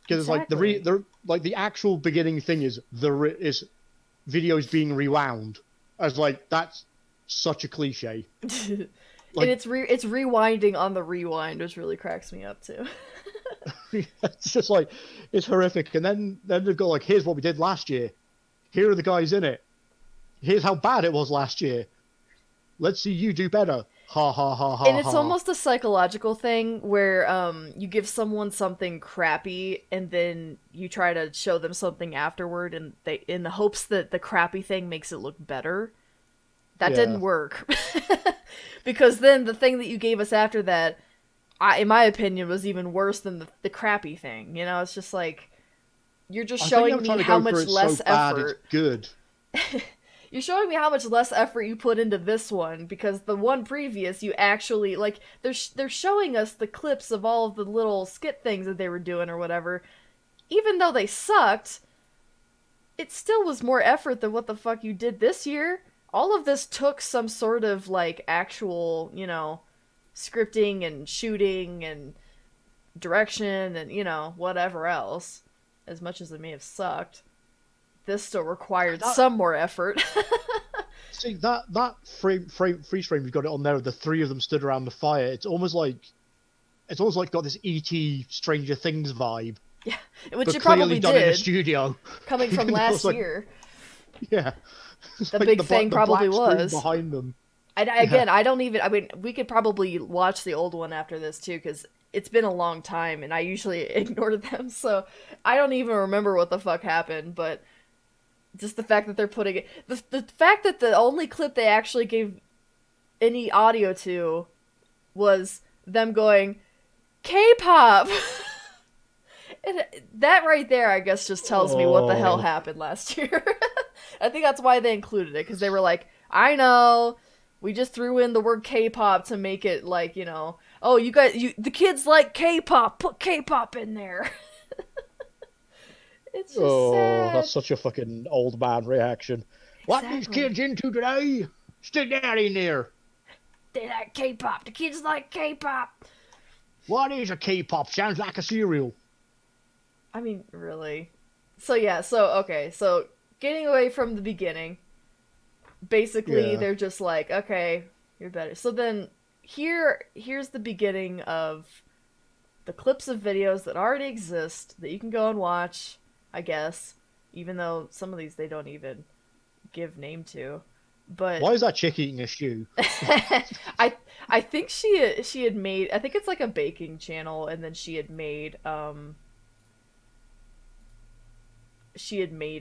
Because exactly. Like the actual beginning thing is videos being rewound. As like that's such a cliche. And Like, it's rewinding on the rewind, which really cracks me up too. it's just like, it's horrific. And then they've got like, here's what we did last year. Here are the guys in it. Here's how bad it was last year. Let's see you do better. Ha ha ha ha. And it's ha. almost a psychological thing where you give someone something crappy and then you try to show them something afterward, and they in the hopes that the crappy thing makes it look better. That didn't work. Because then the thing that you gave us after that, in my opinion, was even worse than the crappy thing. You know, it's just like, you're just showing me how much less effort. It's good. You're showing me how much less effort you put into this one, because the one previous, you actually, like, they're showing us the clips of all of the little skit things that they were doing or whatever. Even though they sucked, it still was more effort than what the fuck you did this year. All of this took some sort of, like, actual, you know, scripting and shooting and direction and, you know, whatever else. As much as it may have sucked, this still required some more effort. See, that freeze frame you've got it on there, the three of them stood around the fire, it's almost like got this E.T. Stranger Things vibe. Yeah, which but you probably done in a did, studio. coming from last year. Yeah. The big thing probably was behind them. Again, I don't even. I mean, we could probably watch the old one after this too, because it's been a long time, and I usually ignore them, so I don't even remember what the fuck happened. But just the fact that they're putting it, the fact that the only clip they actually gave any audio to was them going K-pop. And that right there, I guess, just tells me what the hell happened last year. I think that's why they included it, because they were like, I know, we just threw in the word K-pop to make it like, you know, oh, you guys, the kids like K-pop, put K-pop in there. It's just sad. That's such a fucking old man reaction. Exactly. What are these kids into today? Stick that in there. They like K-pop. The kids like K-pop. What is a K-pop? Sounds like a cereal. I mean, really. So yeah, okay, so getting away from the beginning, basically they're just like, okay, you're better. So then here's the beginning of the clips of videos that already exist that you can go and watch, I guess, even though some of these they don't even give name to. But why is that chick eating a shoe? I think she had made, I think it's like a baking channel, and then she had made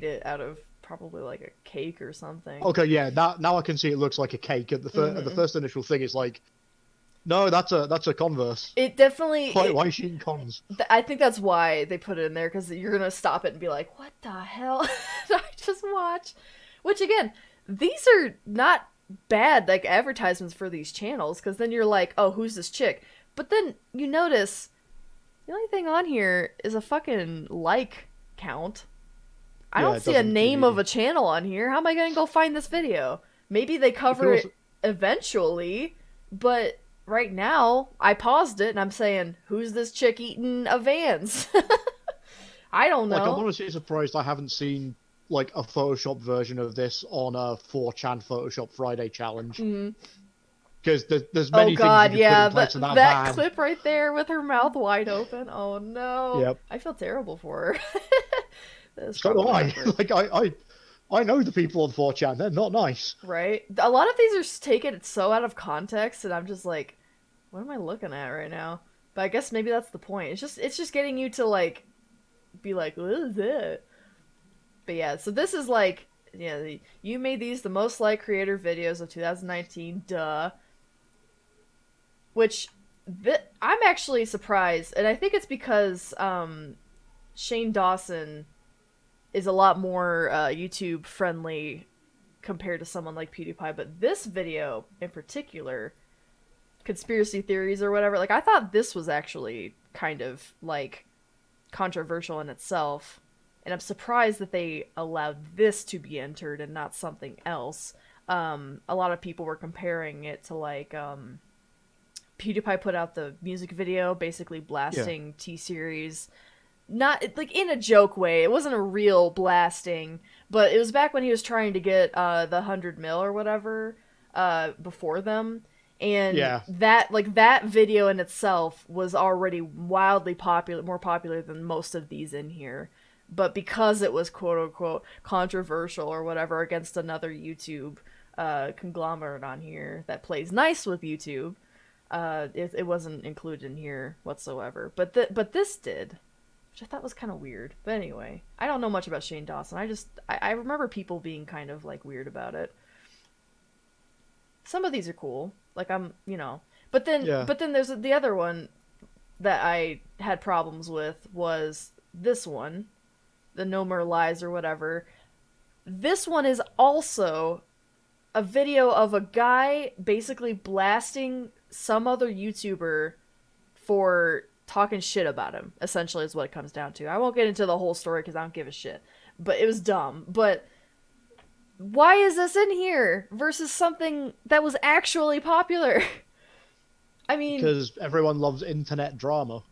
it out of probably like a cake or something. Okay, yeah, now I can see it looks like a cake. At the first initial thing, it's like, no, that's a Converse. It definitely. Why is she eating Cons? I think that's why they put it in there, because you're gonna stop it and be like, what the hell did I just watch? Which again, these are not bad like advertisements for these channels, because then you're like, oh, who's this chick? But then you notice the only thing on here is a fucking like count. I don't see a name of a channel on here. How am I going to go find this video? Maybe they cover it eventually, but right now, I paused it and I'm saying, who's this chick eating a Vans? I don't know. Like, I'm honestly surprised I haven't seen like a Photoshop version of this on a 4chan Photoshop Friday challenge. Because there's many things you can put in place in that clip right there with her mouth wide open. Oh no. Yep. I feel terrible for her. So do I. Like, I know the people on 4chan. They're not nice. Right? A lot of these are taken so out of context, and I'm just like, what am I looking at right now? But I guess maybe that's the point. It's just getting you to, like, be like, what is it? But yeah, so this is like, yeah, you made these the most liked creator videos of 2019, duh. Which, I'm actually surprised, and I think it's because Shane Dawson is a lot more YouTube friendly compared to someone like PewDiePie, but this video in particular, conspiracy theories or whatever, like, I thought this was actually kind of like controversial in itself, and I'm surprised that they allowed this to be entered and not something else. A lot of people were comparing it to like PewDiePie put out the music video basically blasting T-Series. Not, like, in a joke way. It wasn't a real blasting, but it was back when he was trying to get the 100 mil or whatever. before them, and Yeah, that video in itself was already wildly popular, more popular than most of these in here. But because it was quote unquote controversial or whatever against another YouTube conglomerate on here that plays nice with YouTube, it wasn't included in here whatsoever. But this did, which I thought was kind of weird. But anyway, I don't know much about Shane Dawson. I remember people being kind of like weird about it. Some of these are cool. Like yeah. but then there's the other one that I had problems with was this one, the No More Lies or whatever. This one is also a video of a guy basically blasting some other YouTuber for talking shit about him, essentially, is what it comes down to. I won't get into the whole story because I don't give a shit. But it was dumb. But why is this in here versus something that was actually popular? I mean, Because everyone loves internet drama.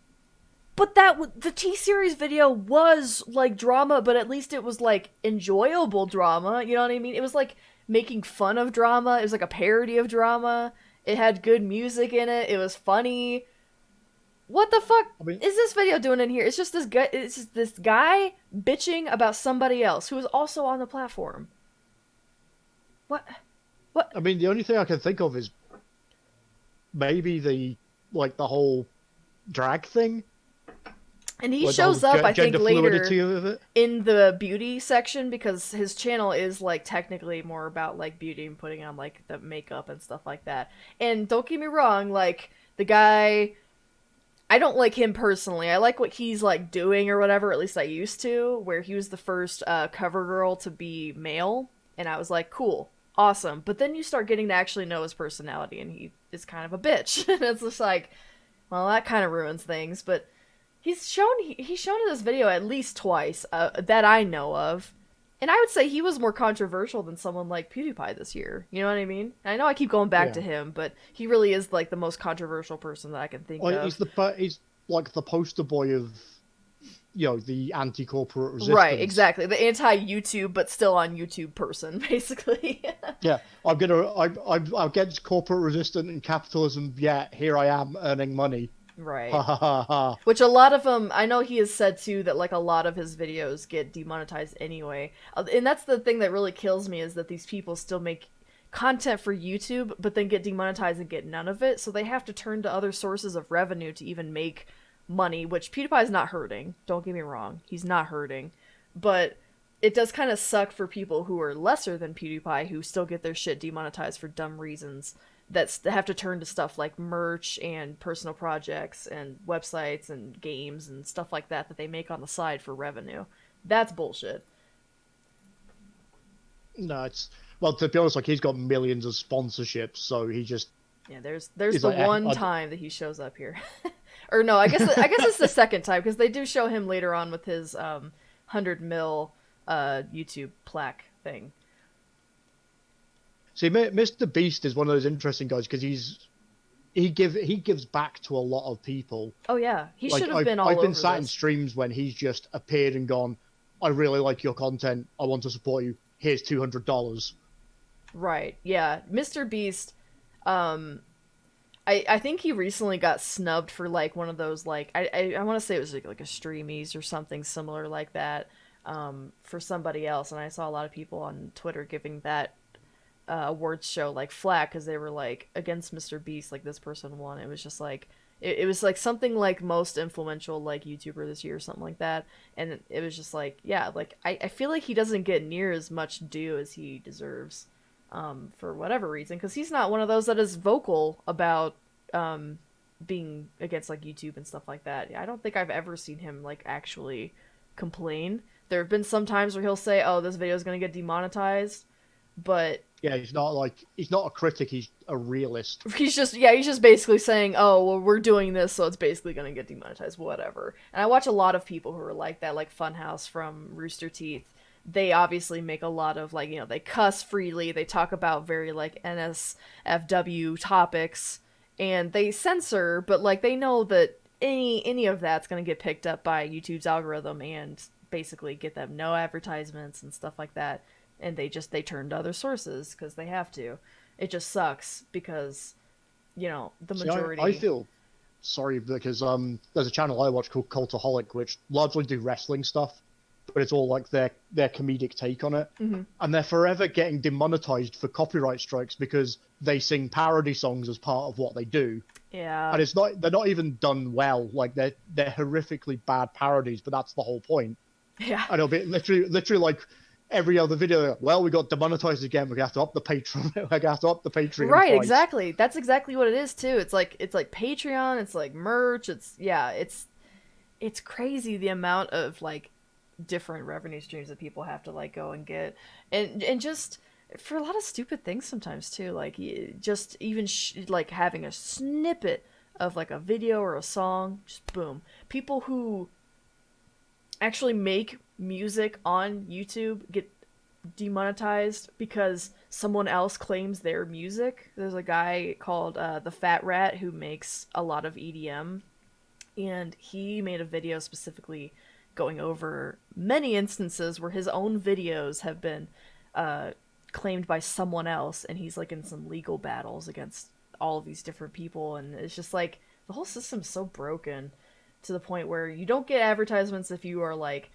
but the T series video was like drama, but at least it was like enjoyable drama. You know what I mean? It was like making fun of drama. It was like a parody of drama. It had good music in it. It was funny. What the fuck I mean, is this video doing in here? It's just this guy. It's just this guy bitching about somebody else who is also on the platform. What? What? the only thing I can think of is maybe the whole drag thing. And he Like the shows whole up, I think, gender later fluidity of it. in the beauty section because his channel is like technically more about like beauty and putting on like the makeup and stuff like that. And don't get me wrong, like the guy, I don't like him personally. I like what he's like doing or whatever, at least I used to, where he was the first cover girl to be male, and I was like, cool, awesome. But then you start getting to actually know his personality, and he is kind of a bitch. And it's just like, well, that kind of ruins things. But he's shown in this video at least twice that I know of, and I would say he was more controversial than someone like PewDiePie this year. You know what I mean? And I know I keep going back Yeah. to him, but he really is like the most controversial person that I can think Like of. he's like the poster boy of the anti-corporate Right, resistance. exactly. The anti-YouTube but still on YouTube person, basically. Yeah, I'm against corporate resistance and capitalism. Yet here I am earning money. Ha Right. ha ha ha. Which a lot of them, I know he has said too that like a lot of his videos get demonetized anyway. And that's the thing that really kills me is that these people still make content for YouTube but then get demonetized and get none of it. So they have to turn to other sources of revenue to even make money, which PewDiePie's not hurting. Don't get me wrong. He's not hurting. But it does kind of suck for people who are lesser than PewDiePie who still get their shit demonetized for dumb reasons that have to turn to stuff like merch and personal projects and websites and games and stuff like that that they make on the side for revenue. That's bullshit. No, it's well to be honest, like he's got millions of sponsorships, so he just Yeah, there's is the like, eh, one time that he shows up here. Or no, I guess it's the second time because they do show him later on with his 100 mil YouTube plaque thing. See, Mr. Beast is one of those interesting guys because he gives back to a lot of people. Oh yeah, he Like should have been all I've been over sat in this. streams when he's just appeared and gone, I really like your content. I want to support you. Here's $200. Right. Yeah. Mr. Beast, I think he recently got snubbed for like one of those like I want to say it was like a Streamies or something similar like that for somebody else, and I saw a lot of people on Twitter giving that awards show like flack because they were like against Mr. Beast, like this person won. It was just like it was like something like most influential like YouTuber this year or something like that, and it was just like yeah, like I feel like he doesn't get near as much due as he deserves for whatever reason, because he's not one of those that is vocal about being against like YouTube and stuff like that. I don't think I've ever seen him like actually complain. There have been some times where he'll say, "Oh, this video is gonna get demonetized," but Yeah, he's not a critic. He's a realist. he's just basically saying, "Oh, well, we're doing this, so it's basically gonna get demonetized, whatever." And I watch a lot of people who are like that, like Funhouse from Rooster Teeth. They obviously make a lot of like they cuss freely. They talk about very like NSFW topics, and they censor, but like they know that any of that's gonna get picked up by YouTube's algorithm and basically get them no advertisements and stuff like that. And they turn to other sources because they have to. It just sucks because, the See, I majority. feel sorry because there's a channel I watch called Cultaholic, which largely do wrestling stuff, but it's all like their comedic take on it, Hmm. and they're forever getting demonetized for copyright strikes because they sing parody songs as part of what they do, Yeah. and it's not they're not even done well. Like they're horrifically bad parodies, but that's the whole point. Yeah. And it'll be literally like every other video. Well, we got demonetized again. We have to up the Patreon. We have to up the Patreon Right, price. exactly. That's exactly what it is too. It's like Patreon, it's like merch, it's crazy the amount of like different revenue streams that people have to like go and get. And just for a lot of stupid things sometimes too, like just even like having a snippet of like a video or a song, just boom. People who actually make music on YouTube get demonetized because someone else claims their music. There's a guy called the Fat Rat who makes a lot of EDM, and he made a video specifically going over many instances where his own videos have been uh, claimed by someone else, and he's like in some legal battles against all of these different people, and it's just like the whole system's so broken to the point where you don't get advertisements if you are like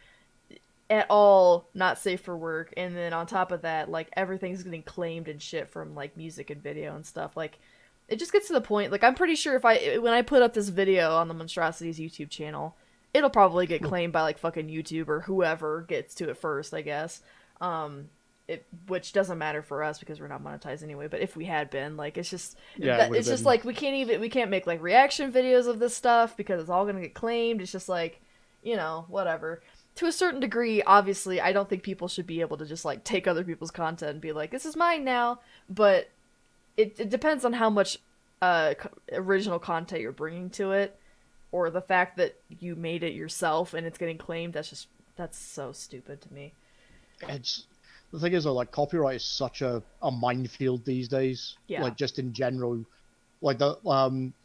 at all not safe for work, and then on top of that like everything's getting claimed and shit from like music and video and stuff. Like it just gets to the point, like I'm pretty sure if I when I put up this video on the Monstrosities YouTube channel, it'll probably get claimed by like fucking YouTube or whoever gets to it first, I guess. Which doesn't matter for us because we're not monetized anyway, but if we had been, like, it's just Yeah, it would have it's just been. like we can't make like reaction videos of this stuff because it's all gonna get claimed. It's just like, whatever. To a certain degree, obviously, I don't think people should be able to just like take other people's content and be like, this is mine now. But it depends on how much original content you're bringing to it, or the fact that you made it yourself and it's getting claimed. That's so stupid to me. It's the thing is though, like copyright is such a minefield these days. Yeah. Like just in general, like the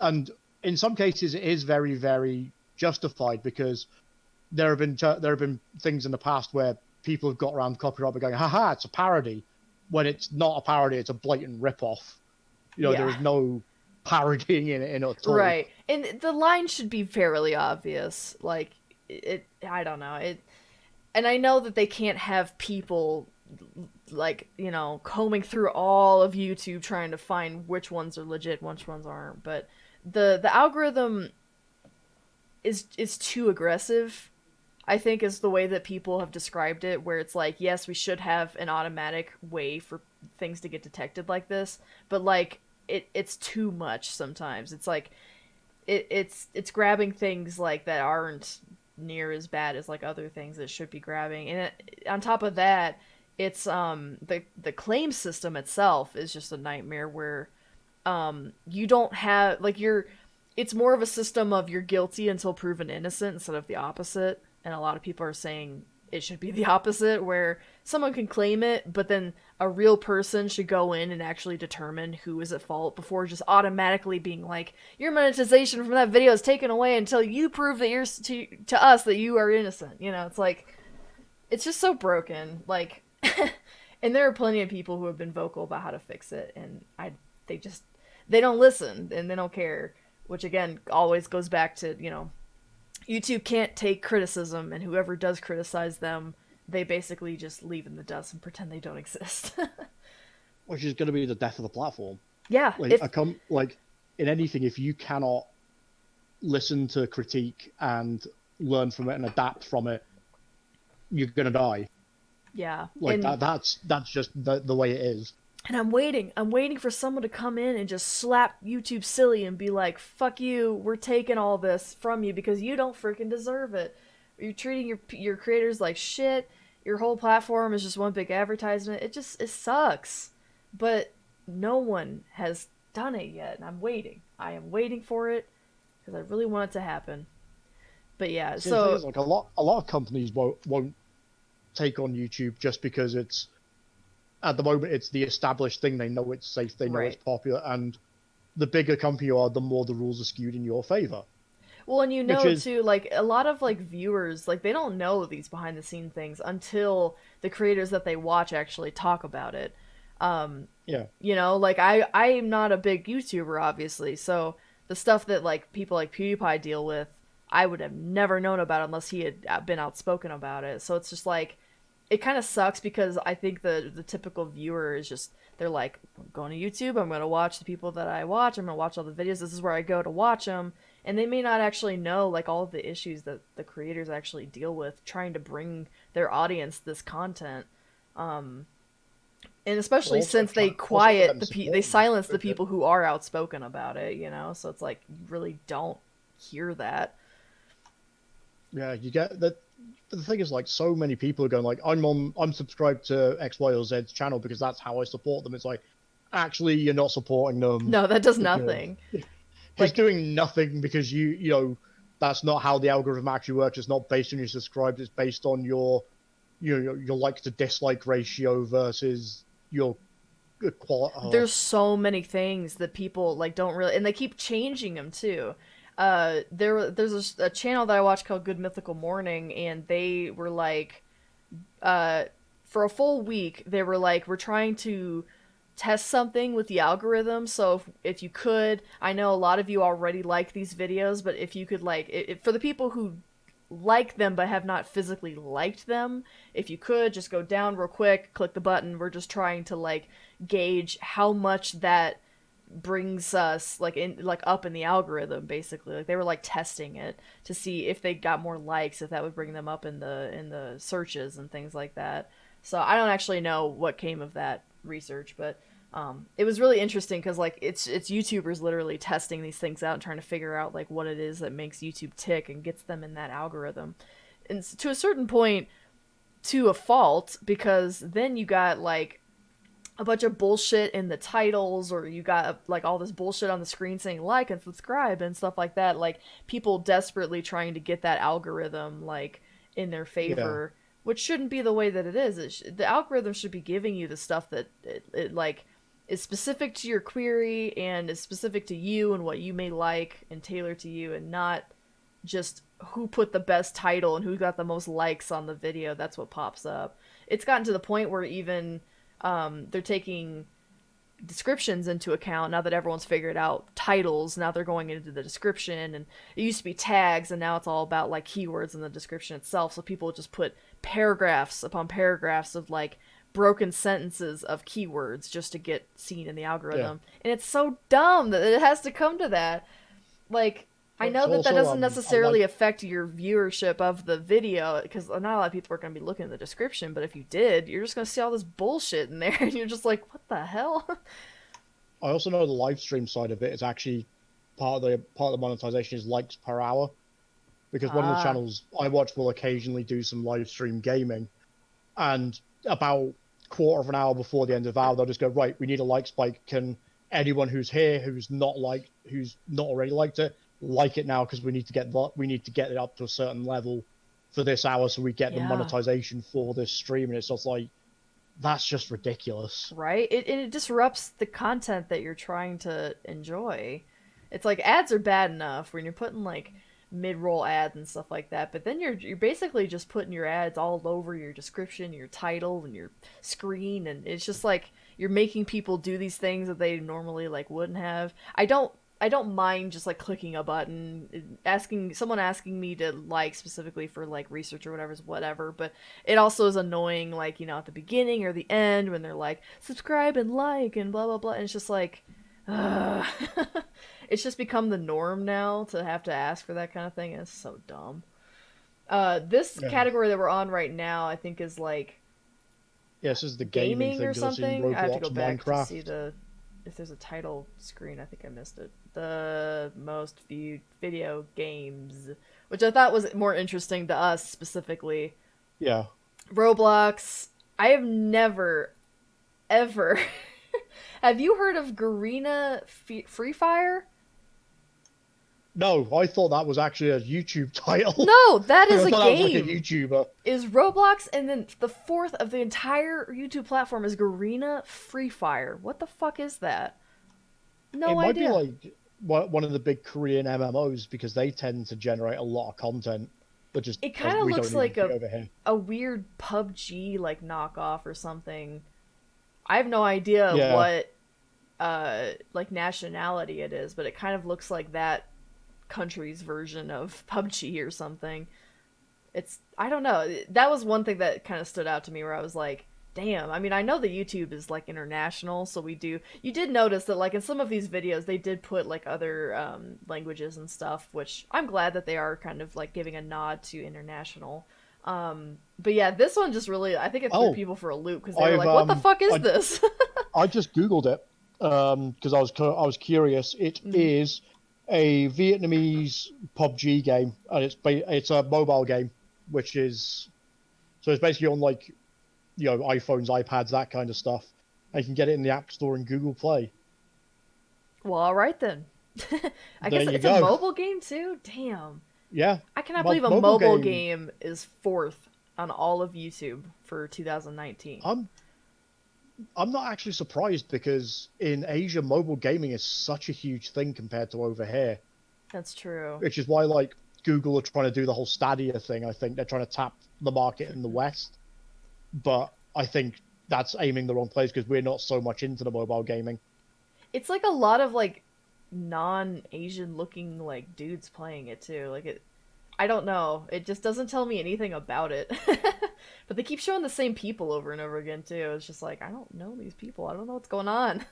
and in some cases it is very very justified because there have been things in the past where people have got around copyright by going, haha, it's a parody, when it's not a parody, it's a blatant rip off. There Yeah. is no parodying in it at all. Right. And the line should be fairly obvious. Like I don't know. And I know that they can't have people like, combing through all of YouTube trying to find which ones are legit, which ones aren't, but the algorithm is too aggressive, I think, is the way that people have described it, where it's like, yes, we should have an automatic way for things to get detected like this, but like it's too much sometimes. It's like it's grabbing things like that aren't near as bad as like other things that should be grabbing. And on top of that, it's the claim system itself is just a nightmare where you don't have like it's more of a system of you're guilty until proven innocent instead of the opposite. And a lot of people are saying it should be the opposite, where someone can claim it, but then a real person should go in and actually determine who is at fault before just automatically being like, your monetization from that video is taken away until you prove that you're to us that you are innocent. It's like it's just so broken. Like, and there are plenty of people who have been vocal about how to fix it, and they just they don't listen and they don't care. Which again always goes back to YouTube can't take criticism, and whoever does criticize them, they basically just leave in the dust and pretend they don't exist. Which is going to be the death of the platform. Yeah, Like if like in anything, if you cannot listen to critique and learn from it and adapt from it, you're going to die. yeah, Like that's just the way it is. and I'm waiting for someone to come in and just slap YouTube silly and be like, "Fuck you, we're taking all this from you because you don't freaking deserve it. You're treating your creators like shit. Your whole platform is just one big advertisement. It sucks." But no one has done it yet, and I'm waiting. I am waiting for it because I really want it to happen. But yeah, See, the thing so is, like a lot of companies won't take on YouTube just because it's at the moment it's the established thing. They know it's safe, they know it's right. popular, and the bigger company you are, the more the rules are skewed in your favor. Well, and Which is too, like a lot of like viewers, like they don't know these behind the scene things until the creators that they watch actually talk about it. Yeah. You know, like I'm not a big YouTuber, obviously, so the stuff that like people like PewDiePie deal with, I would have never known about unless he had been outspoken about it. So it's just like it kind of sucks because I think the typical viewer is just they're like, I'm going to YouTube, I'm going to watch the people that I watch, I'm going to watch all the videos, this is where I go to watch them, and they may not actually know like all of the issues that the creators actually deal with trying to bring their audience this content. And But especially also, since they also for quiet them they supporting them. silence the people who are outspoken about it, you know. So it's like you really don't hear that. Yeah, you get that. But the thing is, like, so many people are going like, I'm subscribed to X, Y, or Z's channel because that's how I support them. It's like, actually, you're not supporting them No, that does because nothing. it's Like, doing nothing because you know that's not how the algorithm actually works. It's not based on your subscribed. It's based on your like to dislike ratio versus your quality. there's so many things that people like don't really, and they keep changing them too. There's a channel that I watch called Good Mythical Morning, and they were like, uh, for a full week, they were like, we're trying to test something with the algorithm. So if you could, I know a lot of you already like these videos, but if you could like, for the people who like them but have not physically liked them, if you could just go down real quick, click the button. We're just trying to like gauge how much that brings us like in like up in the algorithm, basically. Like they were like testing it to see if they got more likes, if that would bring them up in the searches and things like that. So I don't actually know what came of that research, but it was really interesting because like it's YouTubers literally testing these things out and trying to figure out like what it is that makes YouTube tick and gets them in that algorithm, and to a certain point, to a fault, because then you got like a bunch of bullshit in the titles, or you got like all this bullshit on the screen saying like and subscribe and stuff like that, like people desperately trying to get that algorithm like in their Yeah, favor, which shouldn't be the way that it is. The algorithm should be giving you the stuff that it like is specific to your query and is specific to you and what you may like and tailor to you, and not just who put the best title and who got the most likes on the video. That's what pops up. It's gotten to the point where even they're taking descriptions into account now that everyone's figured out titles. Now they're going into the description, and it used to be tags, and now it's all about like keywords in the description itself. So people just put paragraphs upon paragraphs of like broken sentences of keywords just to get seen in the yeah. algorithm. And it's so dumb that it has to come to that. Like, I But know that that also, doesn't I like necessarily affect your viewership of the video, because not a lot of people are going to be looking at the description, but if you did, you're just going to see all this bullshit in there, and you're just like, what the hell? I also know the live stream side of it is actually part of the monetization is likes per hour because one of the Ah, channels I watch will occasionally do some live stream gaming, and about quarter of an hour before the end of the hour they'll just go, right, we need a like spike. Can anyone who's here who's not already liked it like it now, because we need to get it up to a certain level for this hour so we get the yeah, monetization for this stream. And it's just like, that's just ridiculous. right? It disrupts the content that you're trying to enjoy. It's like ads are bad enough when you're putting like mid-roll ads and stuff like that, but then you're basically just putting your ads all over your description, your title, and your screen, and it's just like you're making people do these things that they normally like wouldn't have. I don't mind just like clicking a button, asking me to like specifically for like research or whatever is whatever, but it also is annoying, like, you know, at the beginning or the end when they're like subscribe and like and blah blah blah, and it's just like uh, it's just become the norm now to have to ask for that kind of thing, and it's so dumb. This Yeah. category that we're on right now, I think, is like Yeah, this is the gaming gaming thing or because I've seen something. I have to go Roblox, back to see Minecraft. the if there's a title screen. I think I missed it. The most viewed video games, which I thought was more interesting to us specifically. Yeah. Roblox. I have never ever. Have you heard of Garena Free Fire? No, I thought that was actually a YouTube title. No, that is I a thought that was like a game. YouTuber. Is Roblox, and then the fourth of the entire YouTube platform is Garena Free Fire. What the fuck is that? It No might be idea. like one of the big Korean MMOs because they tend to generate a lot of content that just It as kind of we looks don't even like see over here. a weird PUBG like knockoff or something. I have no idea Yeah. what like nationality it is, but it kind of looks like that country's version of PUBG or something. It's I don't know. That was one thing that kind of stood out to me where I was like, damn. I mean, I know the YouTube is like international, so we do. You did notice that like in some of these videos they did put like other languages and stuff, which I'm glad that they are kind of like giving a nod to international. But yeah, this one just really I think it threw Oh, people for a loop because they were I've like, what the fuck is I this? I just googled it because I was curious. It Mhm. is a Vietnamese PUBG game, and it's a mobile game, which is so it's basically on like iPhones, iPads, that kind of stuff. And you can get it in the App Store and Google Play. Well, all right then. I There guess you it's a go. mobile game too. Damn. Yeah, I cannot believe a mobile mobile game. game is fourth on all of YouTube for 2019. I'm I'm not actually surprised because in Asia, mobile gaming is such a huge thing compared to over here, That's true. which is why like Google are trying to do the whole Stadia thing. I think they're trying to tap the market in the West, but I think that's aiming the wrong place because we're not so much into the mobile gaming. It's like a lot of like non-Asian looking like dudes playing it too. Like it I don't know. It just doesn't tell me anything about it. But they keep showing the same people over and over again too. It's just like I don't know these people. I don't know what's going on.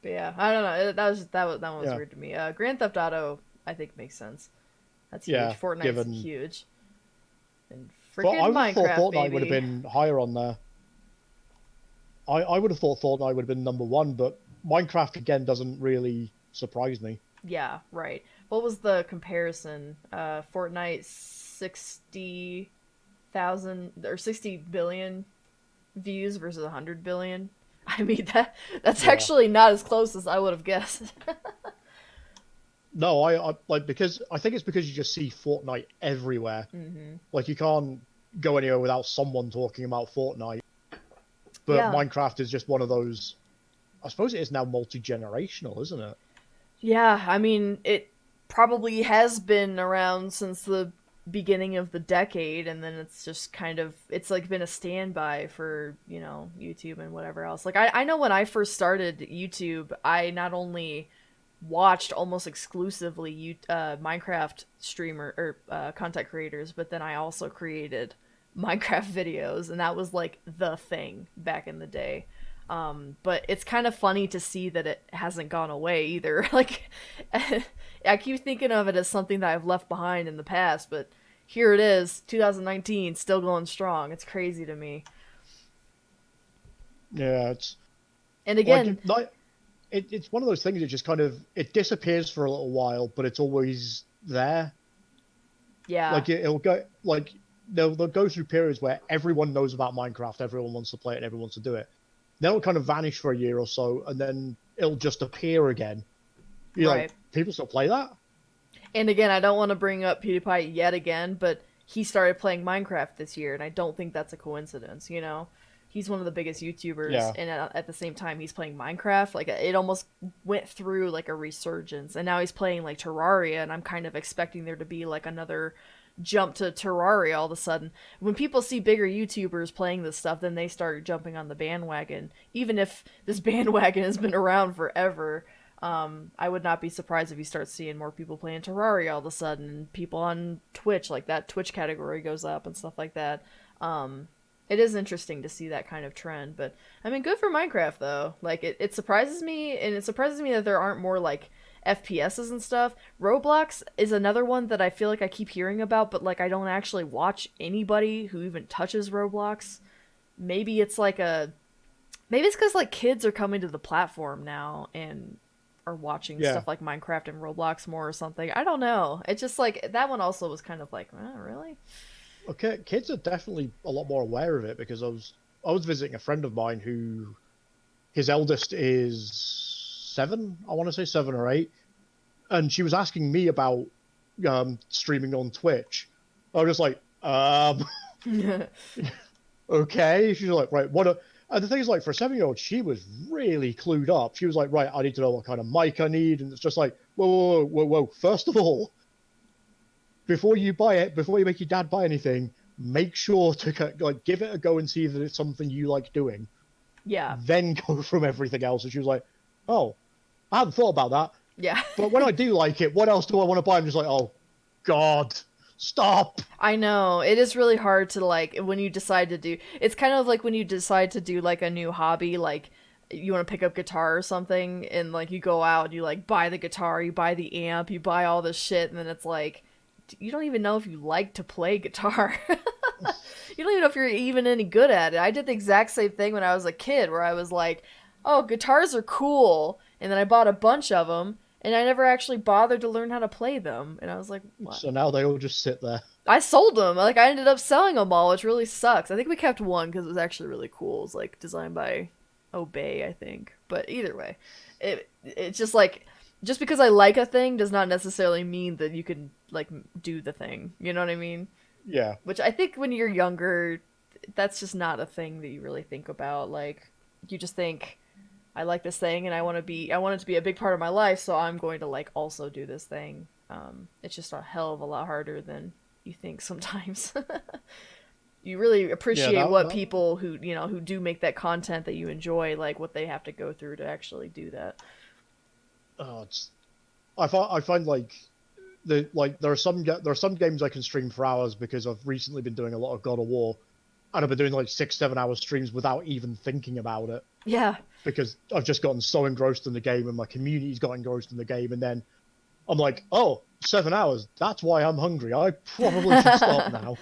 But yeah, I don't know. That one was Yeah, weird to me. Grand Theft Auto I think makes sense. That's huge. yeah. Fortnite's Given, huge. And but I freaking would have thought Minecraft, Fortnite would have baby. been higher on there. I would have thought Fortnite would have been number one, but Minecraft again doesn't really surprise me. Yeah, right. What was the comparison? Fortnite 60,000 or 60 billion views versus 100 billion. I mean that's Yeah. actually not as close as I would have guessed. No, I like because I think it's because you just see Fortnite everywhere. Hmm. Like you can't go anywhere without someone talking about Fortnite. But Yeah. Minecraft is just one of those. I suppose it is now multi-generational, isn't it? Yeah, I mean, it probably has been around since the beginning of the decade, and then it's just kind of it's like been a standby for, YouTube and whatever else. Like I know when I first started YouTube, I not only watched almost exclusively Minecraft streamer or content creators, but then I also created Minecraft videos, and that was like the thing back in the day. But it's kind of funny to see that it hasn't gone away either. Like, I keep thinking of it as something that I've left behind in the past, but here it is, 2019, still going strong. It's crazy to me. Yeah, it's And like again, it's one of those things that just kind of it disappears for a little while, but it's always there. yeah, Like it'll go like they'll go through periods where everyone knows about Minecraft, everyone wants to play it, and everyone wants to do it. Then it'll kind of vanish for a year or so, and then it'll just appear again. You're like, right. people still play that? And again, I don't want to bring up PewDiePie yet again, but he started playing Minecraft this year, and I don't think that's a coincidence, you know? He's one of the biggest YouTubers, Yeah, and at the same time, he's playing Minecraft. Like, it almost went through, like, a resurgence, and now he's playing, like, Terraria, and I'm kind of expecting there to be, like, another jump to Terraria all of a sudden. When people see bigger YouTubers playing this stuff, then they start jumping on the bandwagon. Even if this bandwagon has been around forever, I would not be surprised if you start seeing more people playing Terraria all of a sudden, and people on Twitch, like that Twitch category goes up and stuff like that. It is interesting to see that kind of trend, but I mean, good for Minecraft though. Like it surprises me, and it surprises me that there aren't more like FPSs and stuff. Roblox is another one that I feel like I keep hearing about, but like I don't actually watch anybody who even touches Roblox. Maybe it's like a maybe it's because like kids are coming to the platform now and are watching yeah. stuff like Minecraft and Roblox more or something. I don't know. It's just like that one also was kind of like, really? Okay, kids are definitely a lot more aware of it because I was visiting a friend of mine who his eldest is 7, I want to say 7 or 8, and she was asking me about streaming on Twitch. I was just like, okay. She's like, right, and the thing is, like, for a 7-year-old, she was really clued up. She was like, right, I need to know what kind of mic I need, and it's just like, whoa. First of all, before you buy it, before you make your dad buy anything, make sure to like give it a go and see that it's something you like doing. Yeah. Then go from everything else. And she was like, oh, I hadn't thought about that. Yeah. But when I do like it, what else do I want to buy? I'm just like, oh, God, stop. I know. It is really hard to, like, when you decide to do... It's kind of like when you decide to do, like, a new hobby, like, you want to pick up guitar or something, and, like, you go out, you, like, buy the guitar, you buy the amp, you buy all this shit, and then it's like, you don't even know if you like to play guitar. You don't even know if you're even any good at it. I did the exact same thing when I was a kid, where I was like, oh, guitars are cool, and then I bought a bunch of them, and I never actually bothered to learn how to play them. And I was like, what? So now they all just sit there. I sold them. Like, I ended up selling them all, which really sucks. I think we kept one because it was actually really cool. It was, like, designed by Obey, I think. But either way, it's just, like, just because I like a thing does not necessarily mean that you can, like, do the thing. You know what I mean? Yeah. Which I think when you're younger, that's just not a thing that you really think about. Like, you just think, I like this thing and I want it to be a big part of my life, so I'm going to, like, also do this thing. It's just a hell of a lot harder than you think sometimes. You really appreciate what people who, you know, who do make that content that you enjoy, like, what they have to go through to actually do that. I find like there are some games I can stream for hours because I've recently been doing a lot of God of War, and I've been doing like 6-7 hour streams without even thinking about it. Yeah. Because I've just gotten so engrossed in the game and my community's got engrossed in the game, and then I'm like, oh, 7 hours. That's why I'm hungry. I probably should stop now.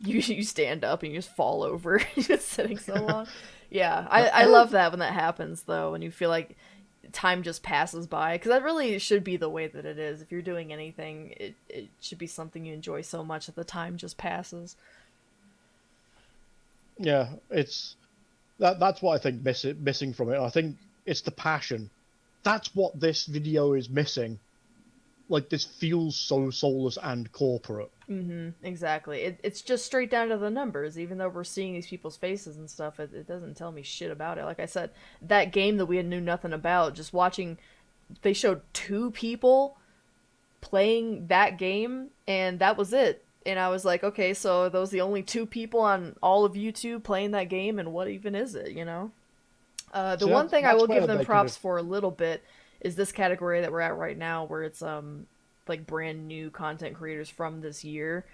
You stand up and you just fall over. You're just sitting so long. Yeah, I love that when that happens, though, when you feel like time just passes by. Because that really should be the way that it is. If you're doing anything, it should be something you enjoy so much that the time just passes. Yeah, that's what I think missing from it. I think it's the passion. That's what this video is missing. Like, this feels so soulless and corporate. Mm-hmm, exactly. It's just straight down to the numbers. Even though we're seeing these people's faces and stuff, it doesn't tell me shit about it. Like I said, that game that we knew nothing about, just watching, they showed 2 people playing that game, and that was it. And I was like, okay, so are those the only 2 people on all of YouTube playing that game, and what even is it, you know? The one thing I will give them props for a little bit is this category that we're at right now, where it's like brand new content creators from this year,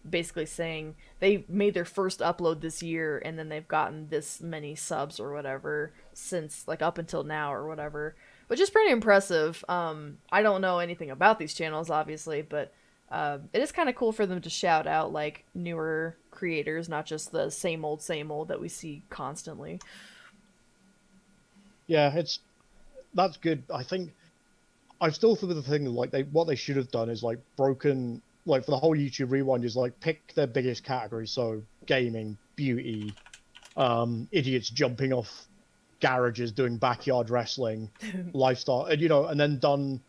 basically saying they made their first upload this year and then they've gotten this many subs or whatever since, like, up until now or whatever, which is pretty impressive. I don't know anything about these channels, obviously, but it is kind of cool for them to shout out, like, newer creators, not just the same old that we see constantly. Yeah, that's good. I think I still think the thing, like, what they should have done is, like, broken, like, for the whole YouTube Rewind, is, like, pick their biggest categories. So gaming, beauty, idiots jumping off garages doing backyard wrestling, lifestyle, and, you know, and then done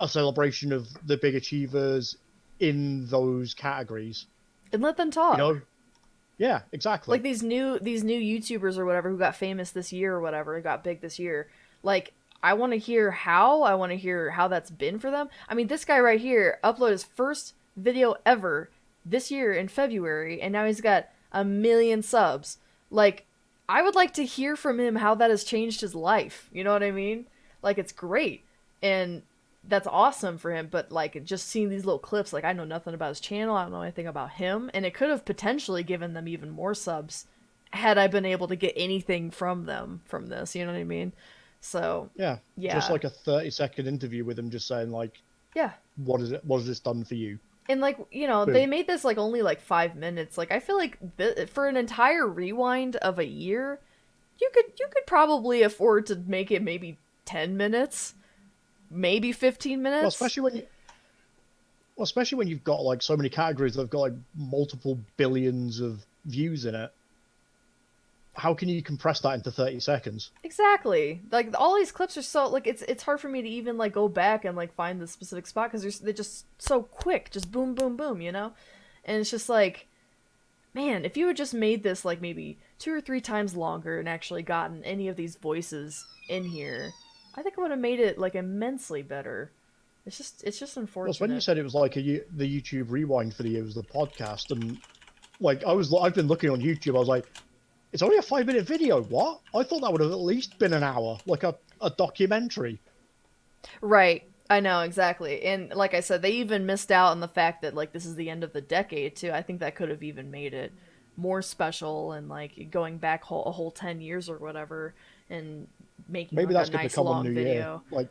a celebration of the big achievers in those categories and let them talk. You know, yeah, exactly. Like these new YouTubers or whatever who got famous this year or whatever, got big this year. Like, I want to hear how that's been for them. I mean, this guy right here uploaded his first video ever this year in February, and now he's got 1 million subs. Like, I would like to hear from him how that has changed his life. You know what I mean? Like, it's great. And that's awesome for him, but, like, just seeing these little clips, like, I know nothing about his channel, I don't know anything about him, and it could have potentially given them even more subs had I been able to get anything from them from this, you know what I mean? So yeah, just like a 30-second interview with him, just saying, like, yeah, what has this done for you? And, like, you know, they made this, like, only, like, 5 minutes. Like, I feel like for an entire rewind of a year, you could probably afford to make it maybe 10 minutes, maybe 15 minutes. Well, especially when you've got, like, so many categories that have got, like, multiple billions of views in it. How can you compress that into 30 seconds? Exactly. Like, all these clips are so, like, it's hard for me to even, like, go back and, like, find the specific spot because they're just so quick. Just boom, boom, boom, you know? And it's just like, man, if you had just made this, like, maybe 2 or 3 times longer and actually gotten any of these voices in here, I think it would have made it, like, immensely better. It's just Plus, when you unfortunate. said it was like the YouTube Rewind video was the podcast, and like I've been looking on YouTube, I was like, it's only a 5 minute video. What? I thought that would have at least been an hour, like a documentary. Right. I know exactly. And like I said, they even missed out on the fact that like this is the end of the decade too. I think that could have even made it more special and like going back a whole 10 years or whatever and making Maybe like a that's going to nice come on long New Year. video. Like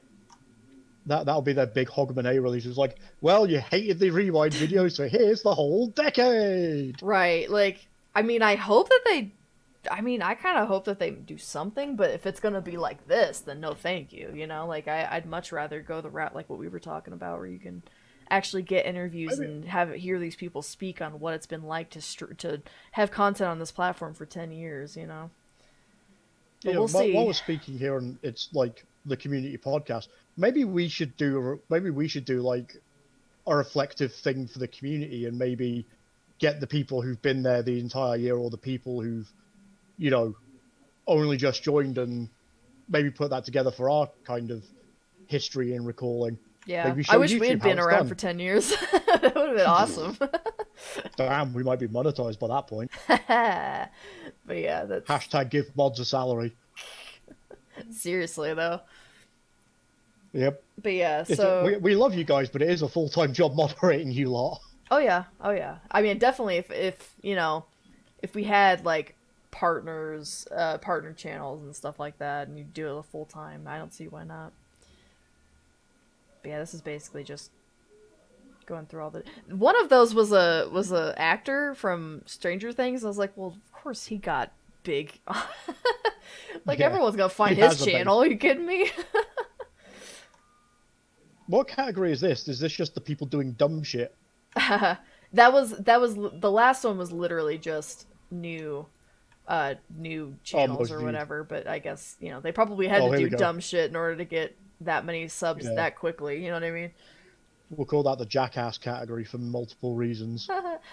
that'll be their big Hogmanay release. It's like, well, you hated the Rewind video, so here's the whole decade. Right. Like I mean, I kind of hope that they do something, but if it's going to be like this, then no thank you, you know? Like I'd much rather go the route like what we were talking about where you can actually get interviews Maybe, and hear these people speak on what it's been like to have content on this platform for 10 years, you know. But yeah, we'll while see. we're speaking here, and it's like the community podcast, maybe we should do like a reflective thing for the community, and maybe get the people who've been there the entire year, or the people who've you know only just joined, and maybe put that together for our kind of history and recalling. Yeah. Maybe I show wish we had YouTube how been it's around for done. 10 years. That would have been awesome. Damn, we might be monetized by that point. But yeah, that's Hashtag give mods a salary. seriously though. Yep. But yeah, It's, so we love you guys, but it is a full-time job moderating you lot. oh yeah, oh yeah. I mean, definitely if you know, if we had like partners, partner channels and stuff like that, and you do it full time, I don't see why not. But yeah, this is basically just going through all the. One of those was a actor from Stranger Things. I was like, well, of course he got big. Like Yeah, everyone's gonna he find his has a base. channel. Are you kidding me? What category is this? Is this just the people doing dumb shit? That was the last one was literally just new Oh, channels most or viewed. whatever, but I guess, you know, they probably had Oh, to here do we go. dumb shit in order to get that many subs Yeah, that quickly, you know what I mean? we'll call that the jackass category for multiple reasons.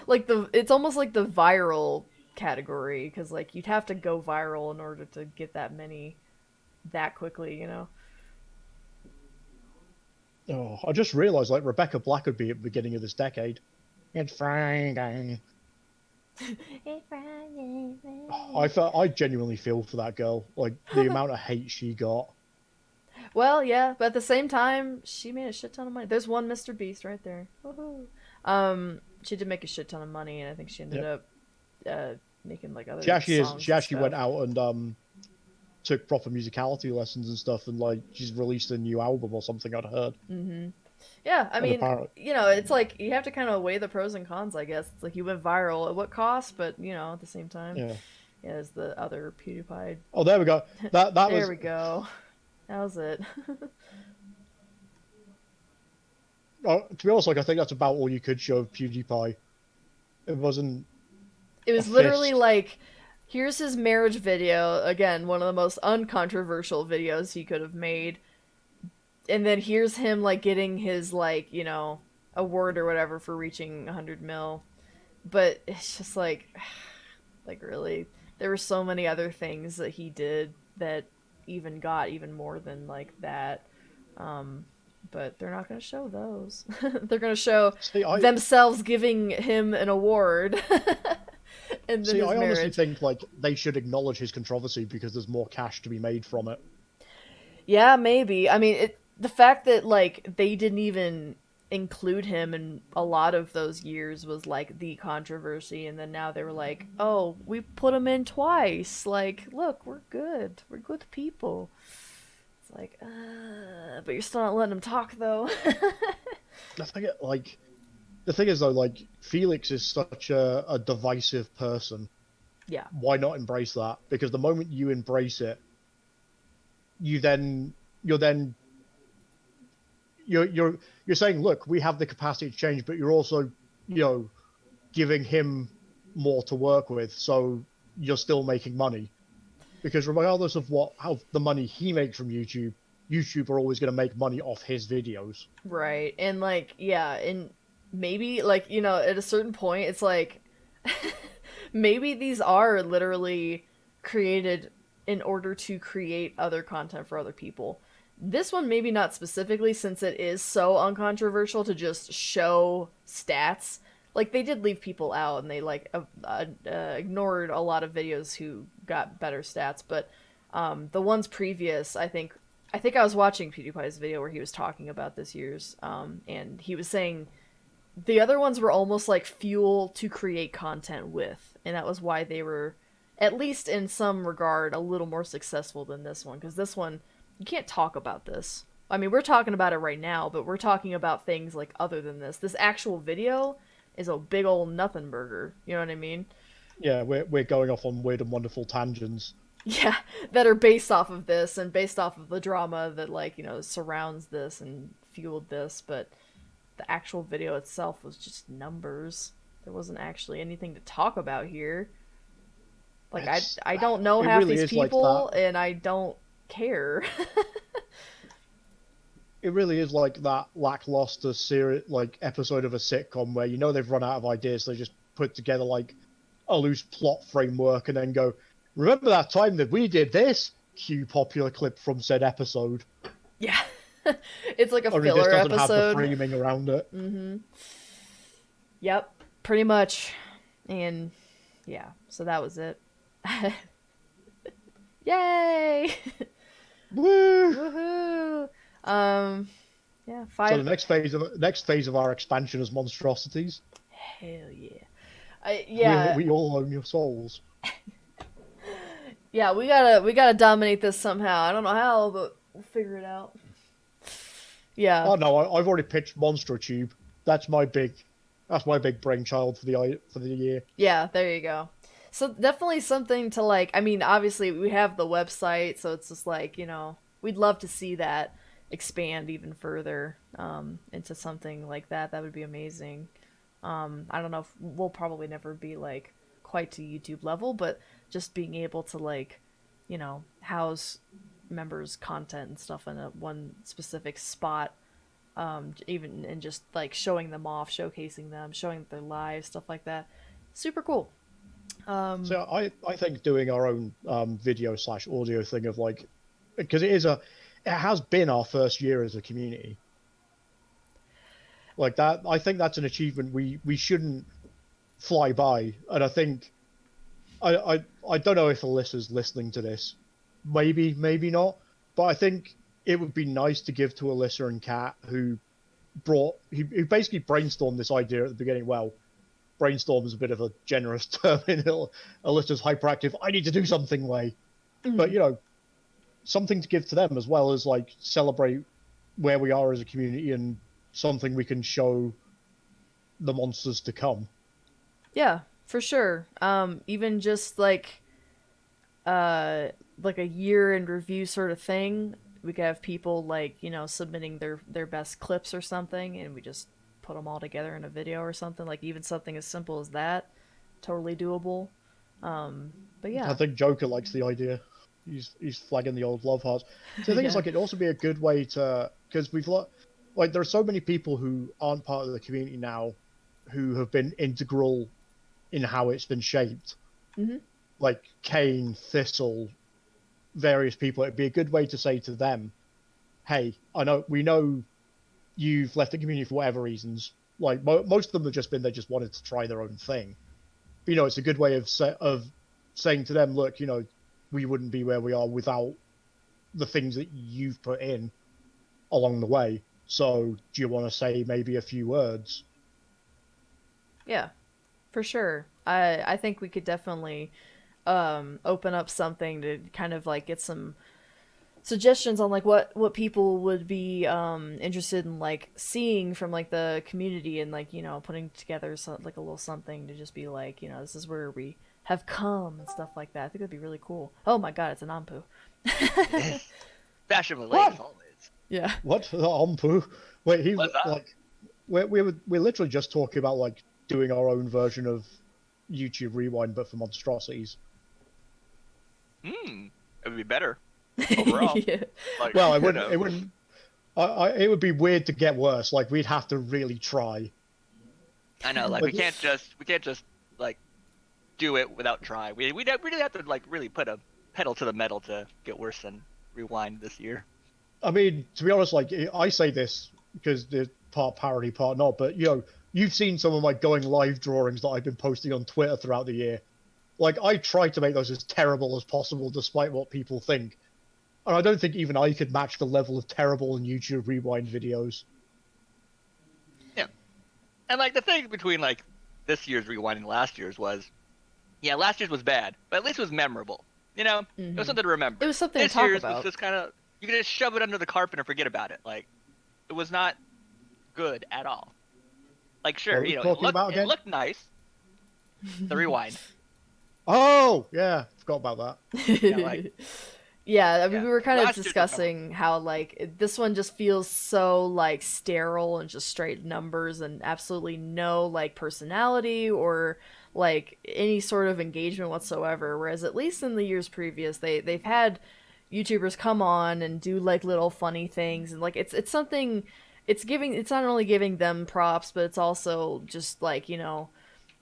Like it's almost like the viral category because like you'd have to go viral in order to get that many that quickly, you know? Oh, I just realised like Rebecca Black would be at the beginning of this decade. It's Friday. I genuinely feel for that girl. Like the amount of hate she got. Well, yeah, but at the same time, she made a shit ton of money. There's one Mr. Beast right there. Woohoo. She did make a shit ton of money, and I think she ended Yep. up uh, making like other She songs and actually went stuff. out and took proper musicality lessons and stuff, and like she's released a new album or something. I'd heard. Yeah, I And mean, apparently, you know, it's like you have to kind of weigh the pros and cons, I guess. It's like you went viral at what cost, but you know, at the same time, yeah. yeah, as the other PewDiePie. Oh, there we go. That There was. we go. That was it. To be honest, like I think that's about all you could show of PewDiePie. It wasn't It a was literally fist. like, here's his marriage video. Again, one of the most uncontroversial videos he could have made. And then here's him like getting his like, you know, award or whatever for reaching 100 mil. But it's just like really, there were so many other things that he did that even got even more than like that. But they're not going to show those. They're going to show See, themselves giving him an award and then his I honestly marriage. think like they should acknowledge his controversy because there's more cash to be made from it. Yeah, maybe. I mean, the fact that like they didn't even include him in a lot of those years was like the controversy, and then now they were like, "Oh, we put him in twice. Like, look, we're good. We're good people." It's like, but you're still not letting him talk though. I think like the thing is though, like Felix is such a divisive person. Yeah. Why not embrace that? Because the moment you embrace it, you're then you're saying, look, we have the capacity to change, but you're also, giving him more to work with, so you're still making money. Because regardless of how the money he makes from YouTube are always going to make money off his videos. Right. And like, yeah, and maybe like, you know, at a certain point it's like maybe these are literally created in order to create other content for other people. This one maybe not specifically, since it is so uncontroversial to just show stats. Like, they did leave people out, and they like ignored a lot of videos who got better stats. But the ones previous, I think I was watching PewDiePie's video where he was talking about this year's, and he was saying the other ones were almost like fuel to create content with, and that was why they were, at least in some regard, a little more successful than this one. Because this one, you can't talk about this. I mean, we're talking about it right now, but we're talking about things like other than this. This actual video is a big old nothing burger. You know what I mean? Yeah, we're going off on weird and wonderful tangents. Yeah, that are based off of this and based off of the drama that, like, you know, surrounds this and fueled this, but the actual video itself was just numbers. There wasn't actually anything to talk about here. Like, I don't know half really these is like people, that. and I don't care. It really is like that lackluster like episode of a sitcom where you know they've run out of ideas, so they just put together like a loose plot framework and then go, remember that time that we did this? Cue popular clip from said episode. Yeah. It's like a Only this filler doesn't have the episode. framing around it. Mm-hmm. Yep, pretty much. And yeah, so that was it. Yay! Woo! Woohoo! Yeah, So the 5. next phase of our expansion is monstrosities. Hell yeah. Yeah. We all own your souls. Yeah, we gotta dominate this somehow. I don't know how, but we'll figure it out. Yeah. Oh no, I've already pitched MonstroTube. That's my big brainchild for the year. Yeah, there you go. So definitely something to, like, I mean, obviously we have the website, so it's just like, you know, we'd love to see that expand even further into something like that. That would be amazing. I don't know if we'll probably never be like quite to YouTube level, but just being able to, like, you know, house members' content and stuff in a one specific spot, even and just like showing them off, showcasing them, showing their lives, stuff like that. Super cool. So I think doing our own video / audio thing of like, because it has been our first year as a community. Like that, I think that's an achievement we shouldn't fly by. And I think I don't know if Alyssa's listening to this. Maybe not. But I think it would be nice to give to Alyssa and Kat, who basically brainstormed this idea at the beginning. Well, brainstorm is a bit of a generous term in Alyssa's hyperactive, I need to do something way. Mm-hmm. But, you know, something to give to them as well as, like, celebrate where we are as a community and something we can show the monsters to come. Yeah, for sure. Even just like a year in review sort of thing. We could have people, like, you know, submitting their best clips or something, and we just put them all together in a video or something. Like, even something as simple as that, totally doable. But yeah, I think Joker likes the idea. He's flagging the old love hearts. So I think Yeah. it's like, it'd also be a good way to, because like there are so many people who aren't part of the community now who have been integral in how it's been shaped. Mm-hmm. Like Kane, Thistle, various people. It'd be a good way to say to them, hey, we know you've left the community for whatever reasons. Like most of them have just been, they just wanted to try their own thing. But, you know, it's a good way of saying to them, look, you know, we wouldn't be where we are without the things that you've put in along the way. So do you want to say maybe a few words? Yeah, for sure. I think we could definitely open up something to kind of like get some suggestions on like what people would be interested in like seeing from like the community, and like, you know, putting together like a little something to just be like, you know, this is where we have come and stuff like that. I think that'd be really cool. Oh my god, it's an Ampu. Fashion related always. Yeah. What? Ampu? Wait, What's that? like we're literally just talking about like doing our own version of YouTube Rewind, but for monstrosities. It would be better overall. Yeah. Like, Well, you know. it wouldn't. It would be weird to get worse. Like we'd have to really try. I know, like we can't just like do it without trying. We'd really have to like really put a pedal to the metal to get worse than Rewind this year. I mean, to be honest, like I say this because the part parody, part not, but you've seen some of my going live drawings that I've been posting on Twitter throughout the year. Like I try to make those as terrible as possible, despite what people think. And I don't think even I could match the level of terrible in YouTube Rewind videos. Yeah. And like the thing between like this year's Rewind and last year's was, yeah, last year's was bad, but at least it was memorable. You know, it was something to remember. It was something this to talk year's about. was just kind of, you can just shove it under the carpet and forget about it. Like, it was not good at all. Like, sure, What are we talking about again? It looked nice. The Rewind. Oh yeah, forgot about that. Yeah, like, yeah, I mean, yeah. we were kind of Last year's was discussing how like this one just feels so like sterile and just straight numbers and absolutely no like personality or like any sort of engagement whatsoever. Whereas at least in the years previous, they've had YouTubers come on and do like little funny things and like it's something. It's not only giving them props, but it's also just like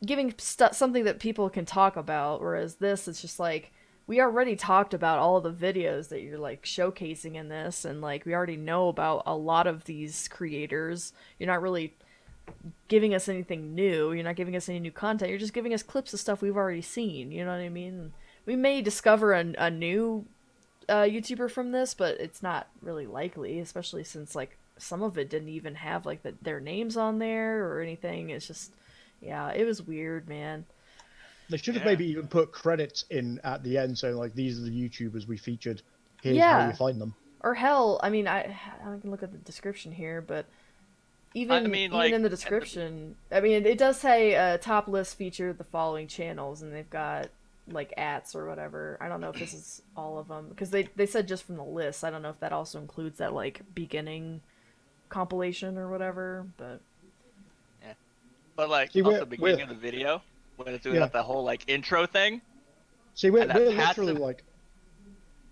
giving something that people can talk about. Whereas this, it's just like we already talked about all of the videos that you're like showcasing in this, and like we already know about a lot of these creators. You're not really giving us anything new. You're not giving us any new content. You're just giving us clips of stuff we've already seen. You know what I mean? We may discover a new YouTuber from this, but it's not really likely, especially since like some of it didn't even have like their names on there or anything. It's just, yeah, it was weird, man. They should have maybe even put credits in at the end saying like these are the YouTubers we featured. Here's how you find them. Or hell, I mean, I can look at the description here, but even like, in the description, I mean, it does say top list featured the following channels, and they've got like ats or whatever. I don't know if this is all of them because they said just from the list. I don't know if that also includes that like beginning compilation or whatever, but yeah. But like See, also the beginning of the video when it's doing the whole like intro thing. See, we're literally like,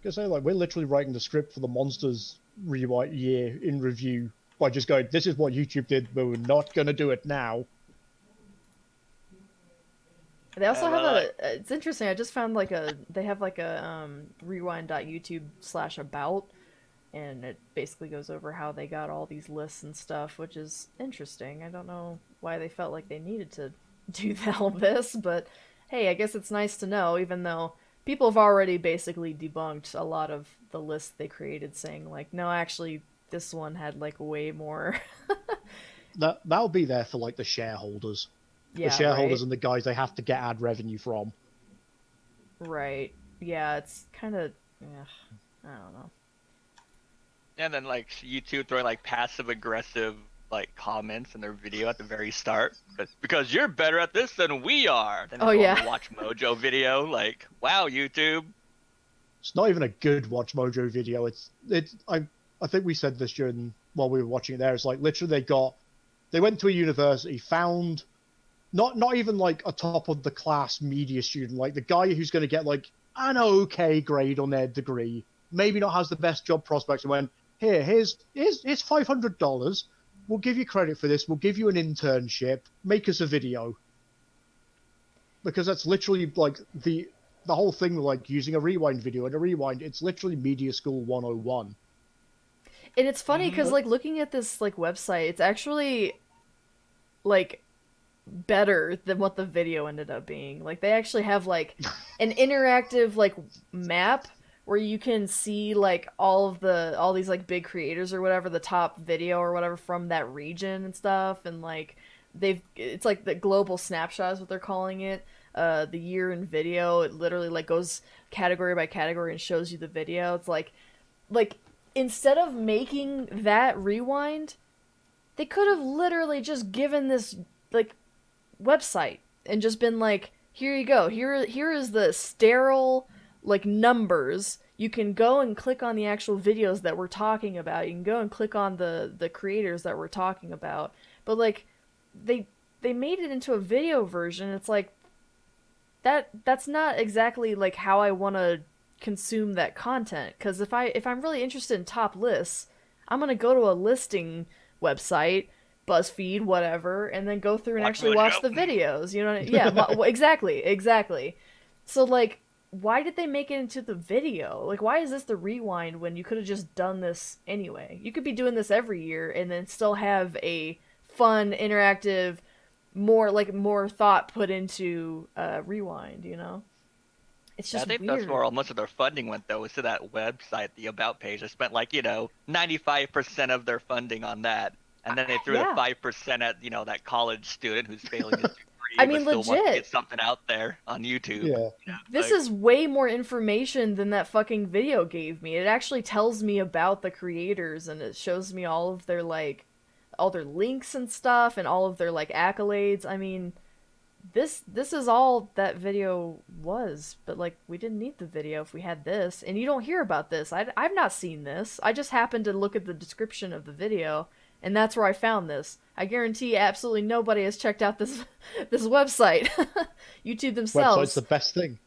we're literally writing the script for the Monsters Rewrite year in review by just going, this is what YouTube did, but we're not gonna do it now. They also have it's interesting. I just found they have like a rewind.youtube/about, and it basically goes over how they got all these lists and stuff, which is interesting. I don't know why they felt like they needed to do all this, but hey, I guess it's nice to know, even though people have already basically debunked a lot of the lists they created, saying like, no, actually, this one had like way more. That'll be there for like the shareholders. Yeah, the shareholders right? and the guys they have to get ad revenue from. Right. Yeah, it's kind of, I don't know. And then like YouTube throwing like passive aggressive like comments in their video at the very start because you're better at this than we are. Then Watch Mojo video, like, wow, YouTube. It's not even a good Watch Mojo video. I think we said this while we were watching it there. It's like literally they went to a university, found not even like a top of the class media student, like the guy who's going to get like an okay grade on their degree, maybe not has the best job prospects, and went, here's $500. We'll give you credit for this. We'll give you an internship. Make us a video. Because that's literally like the whole thing, like using a rewind video. And a rewind, it's literally Media School 101. And it's funny because like looking at this like website, it's actually like better than what the video ended up being. Like they actually have like an interactive like map where you can see like all these like big creators or whatever, the top video or whatever from that region and stuff, and like it's like the global snapshot is what they're calling it. The year in video, it literally like goes category by category and shows you the video. It's like instead of making that rewind, they could have literally just given this like website and just been like, here you go, here is the sterile like numbers. You can go and click on the actual videos that we're talking about. You can go and click on the creators that we're talking about. But like they made it into a video version. It's like that's not exactly like how I want to consume that content, because if I'm really interested in top lists, I'm going to go to a listing website, BuzzFeed, whatever, and then go through and actually watch the videos. You know what I mean? Yeah, exactly. So like why did they make it into the video? Like, why is this the rewind when you could have just done this anyway? You could be doing this every year and then still have a fun, interactive, more thought put into rewind, you know? It's just I think weird. that's where most of their funding went, though, is to that website, the About page. They spent, like, 95% of their funding on that. And then they threw the 5% at, that college student who's failing his degree, I mean, but still wants to legit. get something out there on YouTube. Yeah. This is way more information than that fucking video gave me. It actually tells me about the creators, and it shows me all of their, all their links and stuff, and all of their, accolades. I mean, this is all that video was, but, we didn't need the video if we had this, and you don't hear about this. I've not seen this. I just happened to look at the description of the video, and that's where I found this. I guarantee absolutely nobody has checked out this website. YouTube themselves. Website's the best thing.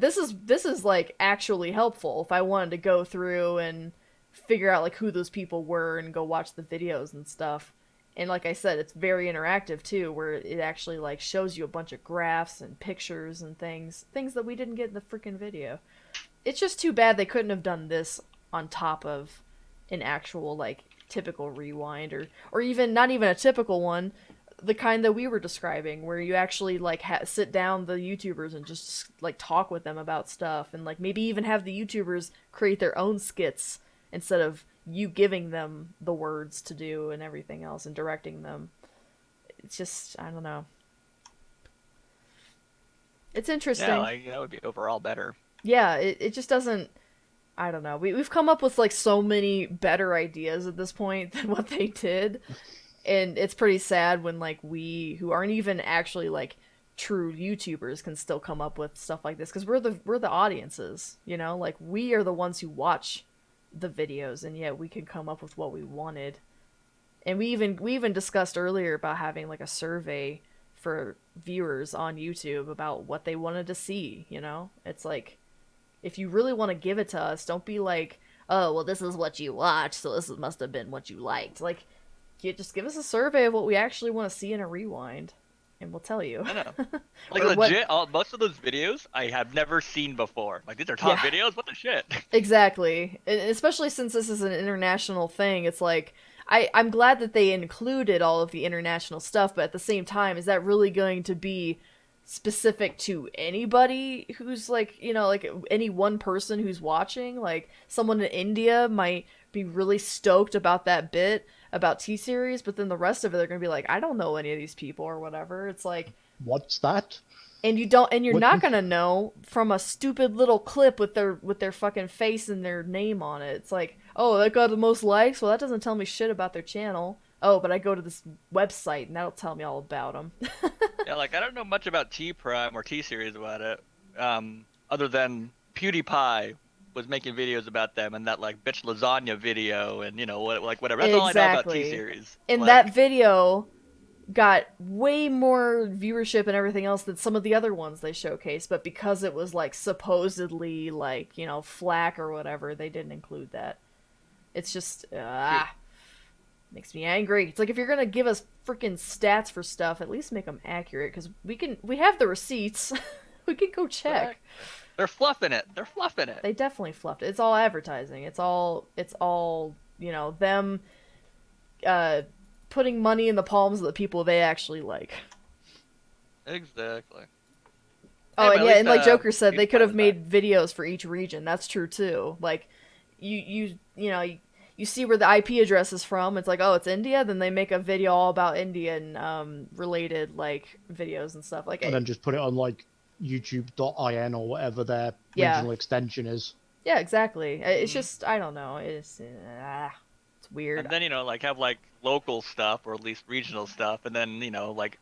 This is actually helpful if I wanted to go through and figure out who those people were and go watch the videos and stuff. And like I said, it's very interactive too, where it actually shows you a bunch of graphs and pictures and things that we didn't get in the freaking video. It's just too bad they couldn't have done this on top of an actual typical rewind, or even not even a typical one, the kind that we were describing, where you actually sit down the YouTubers and just talk with them about stuff, and maybe even have the YouTubers create their own skits instead of you giving them the words to do and everything else and directing them. It's just, I don't know. It's interesting. Yeah, that would be overall better. Yeah, it just doesn't. I don't know. We've come up with so many better ideas at this point than what they did, and it's pretty sad when we, who aren't even actually true YouTubers, can still come up with stuff like this, because we're the audiences, we are the ones who watch the videos, and yet we can come up with what we wanted. And we even discussed earlier about having a survey for viewers on YouTube about what they wanted to see. It's if you really want to give it to us, don't be oh, well, this is what you watched, so this must have been what you liked. Just give us a survey of what we actually want to see in a rewind, and we'll tell you. I know. Legit, most of those videos I have never seen before. These are top videos? What the shit? Exactly. And especially since this is an international thing, it's I'm glad that they included all of the international stuff, but at the same time, is that really going to be specific to anybody who's any one person who's watching? Someone in India might be really stoked about that bit about T-Series, but then the rest of it, they're gonna be I don't know any of these people or whatever. It's what's that? And you're not gonna know from a stupid little clip with their fucking face and their name on it. It's oh, that got the most likes? Well, that doesn't tell me shit about their channel. Oh, but I go to this website and that'll tell me all about them. Yeah, I don't know much about T-Prime or T-Series about it, other than PewDiePie was making videos about them, and that bitch lasagna video, and whatever. That's all I know about T-Series. And that video got way more viewership and everything else than some of the other ones they showcased, but because it was supposedly flack or whatever, they didn't include that. It's just makes me angry. It's if you're gonna give us freaking stats for stuff, at least make them accurate, because we have the receipts. We can go check. Right. They're fluffing it. They definitely fluffed it. It's all advertising. It's all them putting money in the palms of the people they actually like. Exactly. Oh, and yeah, and like Joker said, they could have made videos for each region. That's true too. You see where the IP address is from. It's oh, it's India. Then they make a video all about Indian related videos and stuff and then just put it on YouTube.in or whatever their regional extension is. Yeah, exactly. It's just, I don't know. It's weird. And then have local stuff, or at least regional stuff, and then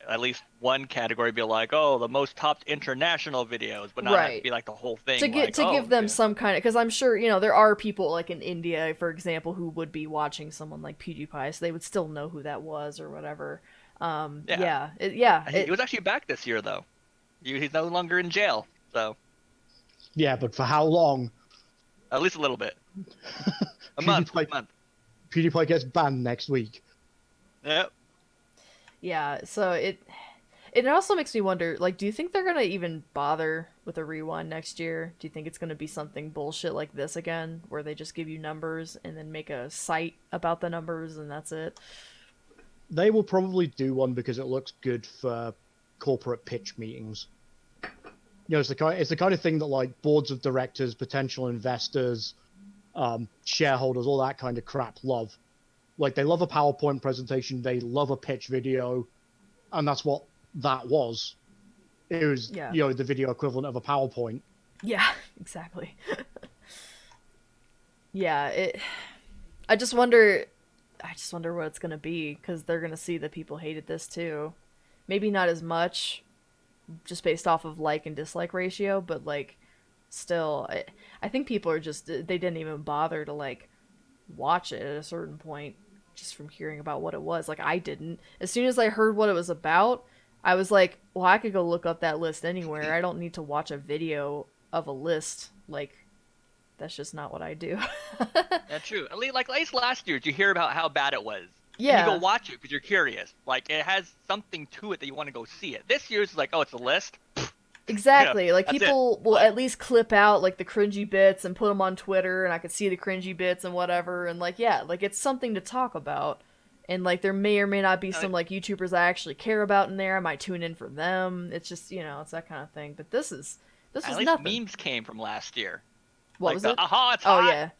at least one category be oh, the most topped international videos, but not have to be the whole thing. To give them some kind of, because I'm sure there are people in India, for example, who would be watching someone like PewDiePie, so they would still know who that was or whatever. He was actually back this year though. He's no longer in jail, so. Yeah, but for how long? At least a little bit. A month. PewDiePie gets banned next week. Yep. Yeah, so It also makes me wonder, like, do you think they're gonna even bother with a rewind next year? Do you think it's gonna be something bullshit like this again, where they just give you numbers and then make a site about the numbers and that's it? They will probably do one because it looks good for corporate pitch meetings. You know, it's the kind of thing that like boards of directors, potential investors, shareholders, all that kind of crap love. Like they love a PowerPoint presentation, they love a pitch video, and that's what that was. It was, Yeah. you know, the video equivalent of a PowerPoint. Yeah, exactly. Yeah, I just wonder what it's gonna be, because they're gonna see that people hated this too. Maybe not as much, just based off of like and dislike ratio, but like, still, I think people are just, they didn't even bother to like watch it at a certain point, just from hearing about what it was. Like I didn't. As soon as I heard what it was about, I was like, well, I could go look up that list anywhere. I don't need to watch a video of a list. Like, that's just not what I do. That's true. At least last year, did you hear about how bad it was? Yeah. And you go watch it because you're curious. Like, it has something to it that you want to go see it. This year's like, oh, it's a list. Exactly. Yeah, like that's people it. will Like, at least clip out like the cringy bits and put them on Twitter, and I could see the cringy bits and whatever. And like, yeah, like it's something to talk about. And like there may or may not be some like YouTubers I actually care about in there. I might tune in for them. It's just, you know, it's that kind of thing. But this is at least nothing. memes came from last year. What like was the, it? Aha, it's Oh hot. yeah.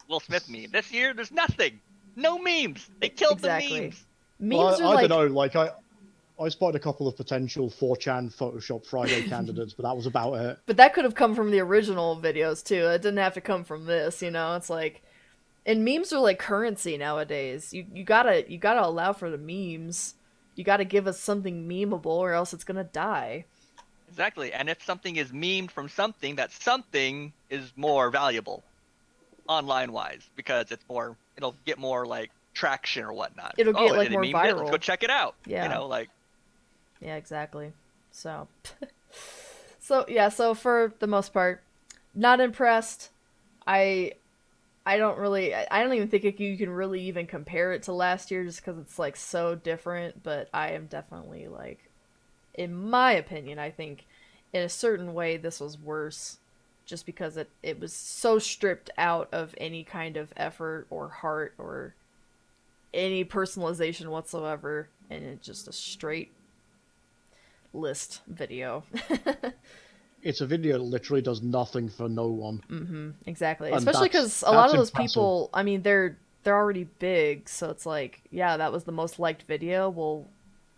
Will Smith meme. This year, there's nothing. No memes. They killed Exactly. the memes. Memes Well, are I like, don't know. Like I spotted a couple of potential 4chan Photoshop Friday candidates, but that was about it. but that could have come from the original videos too. It didn't have to come from this, you know. It's like, and memes are like currency nowadays. You gotta allow for the memes. You gotta give us something memeable, or else it's gonna die. Exactly. And if something is memed from something, that something is more valuable online wise because it'll get more like traction or whatnot. It'll get like they more memed it, viral. let's go check it out. Yeah. You know, like. Yeah, exactly. So, so for the most part, not impressed. I don't even think you can really even compare it to last year, just because it's like so different. But I am definitely like, in my opinion, I think in a certain way this was worse, just because it was so stripped out of any kind of effort or heart or any personalization whatsoever, and it's just a straight list video. It's a video that literally does nothing for no one. Exactly. And Especially because a lot of those impressive. people, I mean, they're already big, so it's like, yeah, that was the most liked video. Well,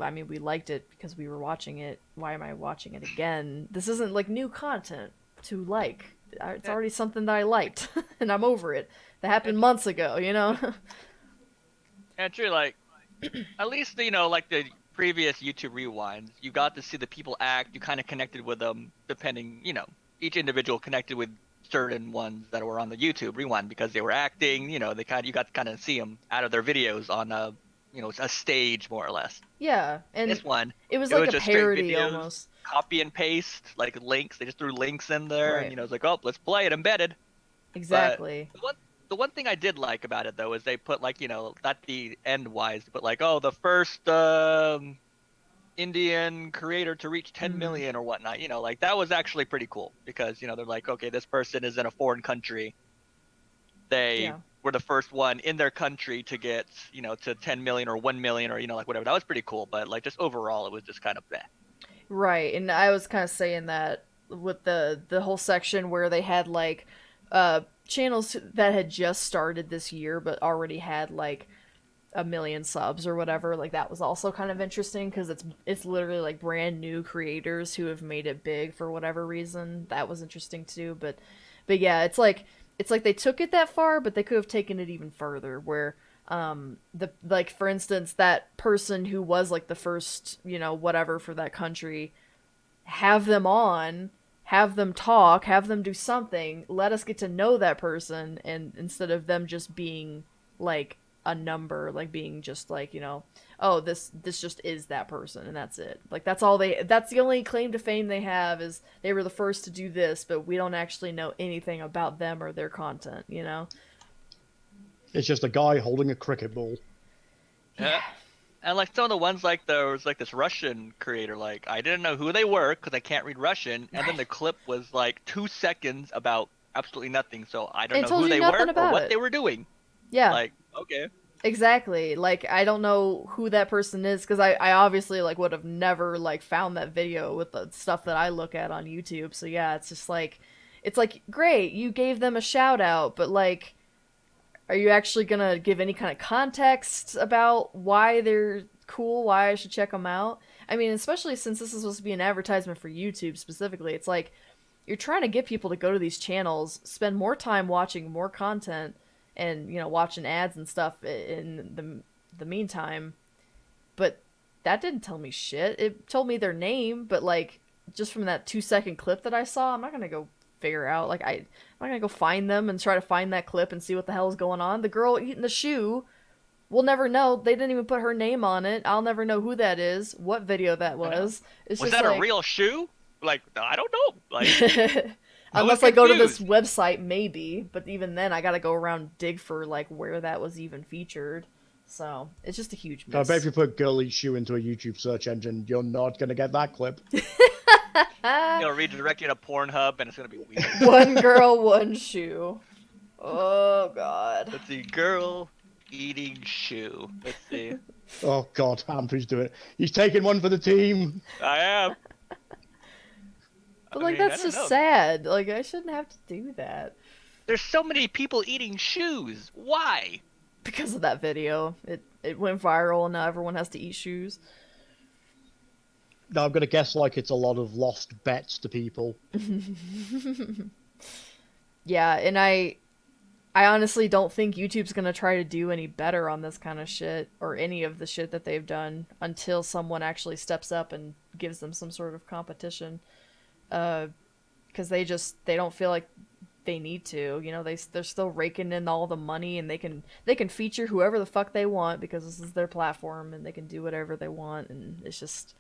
I mean, we liked it because we were watching it. Why am I watching it again? This isn't like new content to like. It's already something that I liked, and I'm over it. That happened months ago, you know? And true, like, at least, you know, like the previous YouTube rewinds, you got to see the people act, you kind of connected with them, depending, you know, each individual connected with certain ones that were on the YouTube rewind because they were acting, you know, you got to kind of see them out of their videos on a, you know, a stage more or less. Yeah, and This one, it was like a just straight parody videos, almost. copy and paste, like links, they just threw links in there, Right. and, you know, it's like, oh, let's play it embedded. Exactly. But the one thing I did like about it though is they put like, you know, at the end wise, they put like, oh, the first Indian creator to reach 10 million or whatnot. You know, like that was actually pretty cool because, you know, they're like, okay, this person is in a foreign country. They were the first one in their country to get, you know, to 10 million or 1 million or, you know, like whatever. That was pretty cool. But like just overall, it was just kind of bleh. Right, and I was kind of saying that with the whole section where they had like channels that had just started this year but already had like 1 million subs or whatever. Like that was also kind of interesting because it's literally like brand new creators who have made it big for whatever reason. That was interesting too. But yeah, it's like they took it that far, but they could have taken it even further. Where like for instance, that person who was like the first, you know, whatever for that country, have them on, have them talk, have them do something, let us get to know that person, and instead of them just being like a number, like being just like, you know, oh, this just is that person and that's it. Like that's the only claim to fame they have, is they were the first to do this, but we don't actually know anything about them or their content, you know? It's just a guy holding a cricket ball. Yeah. And like some of the ones, like there was like this Russian creator, like I didn't know who they were because I can't read Russian, and then the clip was like 2 seconds about absolutely nothing, so I don't It know told who you they nothing were or about what it. they were doing. Yeah. Like, okay. Exactly. Like, I don't know who that person is because I obviously like would have never like found that video with the stuff that I look at on YouTube. So yeah, it's just like, it's like great, you gave them a shout out, but like, are you actually gonna give any kind of context about why they're cool, why I should check them out? I mean, especially since this is supposed to be an advertisement for YouTube specifically, it's like you're trying to get people to go to these channels, spend more time watching more content, and watching ads and stuff in the meantime. But that didn't tell me shit. It told me their name, but like just from that 2 second clip that I saw, I'm not gonna go figure out I'm not gonna go find them and try to find that clip and see what the hell is going on. The girl eating the shoe, we'll never know. They didn't even put her name on it. I'll never know who that is, what video that I know. was. It's Was just that a like real shoe? Like, I don't know. Like, I was unless I go to this confused. website, maybe. But even then, I gotta go around dig for like where that was even featured. So it's just a huge I bet miss. if you put girly shoe into a YouTube search engine, you're not going to get that clip. It'll redirect you to Pornhub, and it's gonna be weird. One girl, one shoe. Oh god. Let's see, girl eating shoe. Let's see. Oh, God, Andrew's doing it. He's taking one for the team. I am. But I like mean, I that's don't just know. sad. Like I shouldn't have to do that There's so many people eating shoes. Why? because of that video. It went viral and now everyone has to eat shoes. Now I'm going to guess like it's a lot of lost bets to people. Yeah, and I honestly don't think YouTube's gonna try to do any better on this kind of shit or any of the shit that they've done until someone actually steps up and gives them some sort of competition. Because they don't feel like they need to. They're still raking in all the money and they can feature whoever the fuck they want because this is their platform and they can do whatever they want, and it's just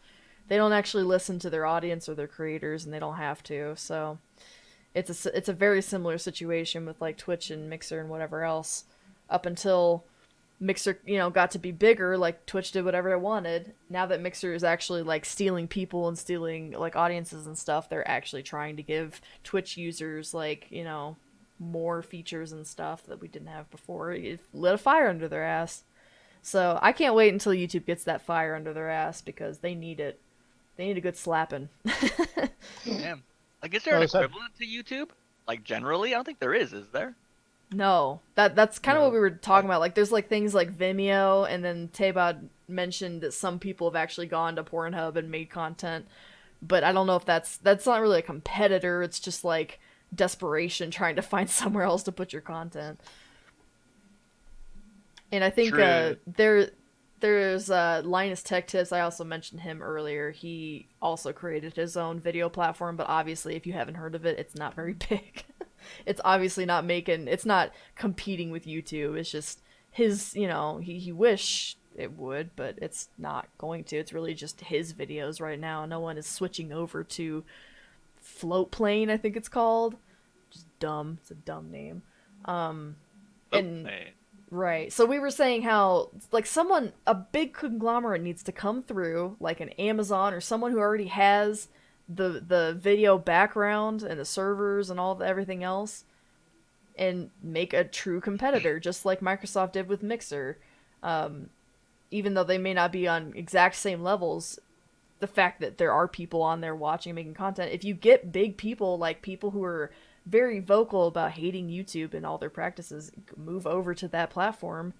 they don't actually listen to their audience or their creators, and they don't have to. So it's a very similar situation with like Twitch and Mixer and whatever else. Up until Mixer, got to be bigger, like Twitch did whatever it wanted. Now that Mixer is actually like stealing people and stealing like audiences and stuff, they're actually trying to give Twitch users like, more features and stuff that we didn't have before. It lit a fire under their ass. So I can't wait until YouTube gets that fire under their ass because they need it. They need a good slapping. Damn. Like, is there an equivalent to YouTube? Like, generally? I don't think there is there? No. That's kind of No. what we were talking about. Like, there's like things like Vimeo, and then Tabad mentioned that some people have actually gone to Pornhub and made content. But I don't know if that's not really a competitor. It's just like desperation trying to find somewhere else to put your content. And I think True. there's Linus Tech Tips. I also mentioned him earlier. He also created his own video platform, but obviously if you haven't heard of it, it's not very big. It's obviously it's not competing with YouTube. It's just his, he wish it would, but it's not going to. It's really just his videos right now. No one is switching over to Float Plane, I think it's called. Just dumb. It's a dumb name. And Hey. right. So we were saying how like a big conglomerate needs to come through, like an Amazon or someone who already has the video background and the servers and everything else, and make a true competitor, just like Microsoft did with Mixer. Even though they may not be on exact same levels, the fact that there are people on there watching, making content, if you get big people, like people who are very vocal about hating YouTube and all their practices, move over to that platform,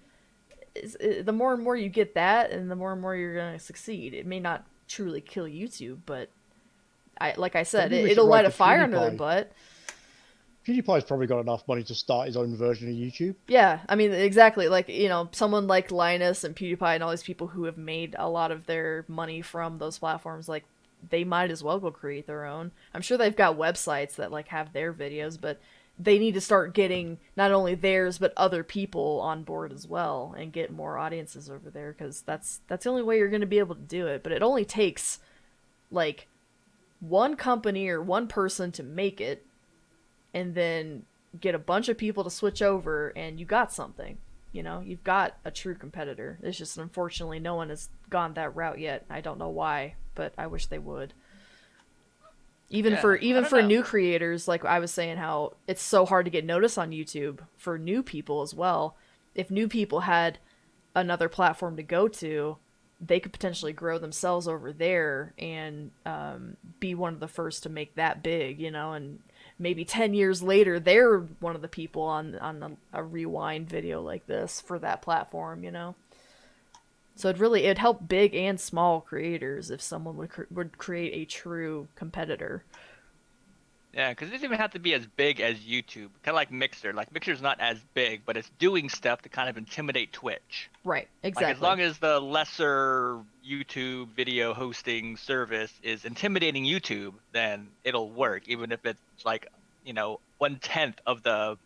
the more and more you get that, and the more you're going to succeed. It may not truly kill YouTube, but like I said, Maybe we it'll should light write a to fire under their PewDiePie. butt. PewDiePie's probably got enough money to start his own version of YouTube. Yeah, I mean, exactly. Like, someone like Linus and PewDiePie and all these people who have made a lot of their money from those platforms, like, they might as well go create their own. I'm sure they've got websites that, like, have their videos, but they need to start getting not only theirs, but other people on board as well and get more audiences over there, because that's the only way you're going to be able to do it. But it only takes, like, one company or one person to make it, and then get a bunch of people to switch over, and you got something. You know, you've got a true competitor. It's just unfortunately no one has gone that route yet. I don't know why, but I wish they would. Even Yeah, for I don't know. new creators, like I was saying, how it's so hard to get noticed on YouTube for new people as well. If new people had another platform to go to, they could potentially grow themselves over there and be one of the first to make that big, you know, and maybe 10 years later they're one of the people on a rewind video like this for that platform, you know. So it'd help big and small creators if someone would create a true competitor. Yeah, because it doesn't even have to be as big as YouTube. Kind of like Mixer. Like Mixer's not as big, but it's doing stuff to kind of intimidate Twitch. Right, exactly. Like as long as the lesser YouTube video hosting service is intimidating YouTube, then it'll work, even if it's like, 1/10 of the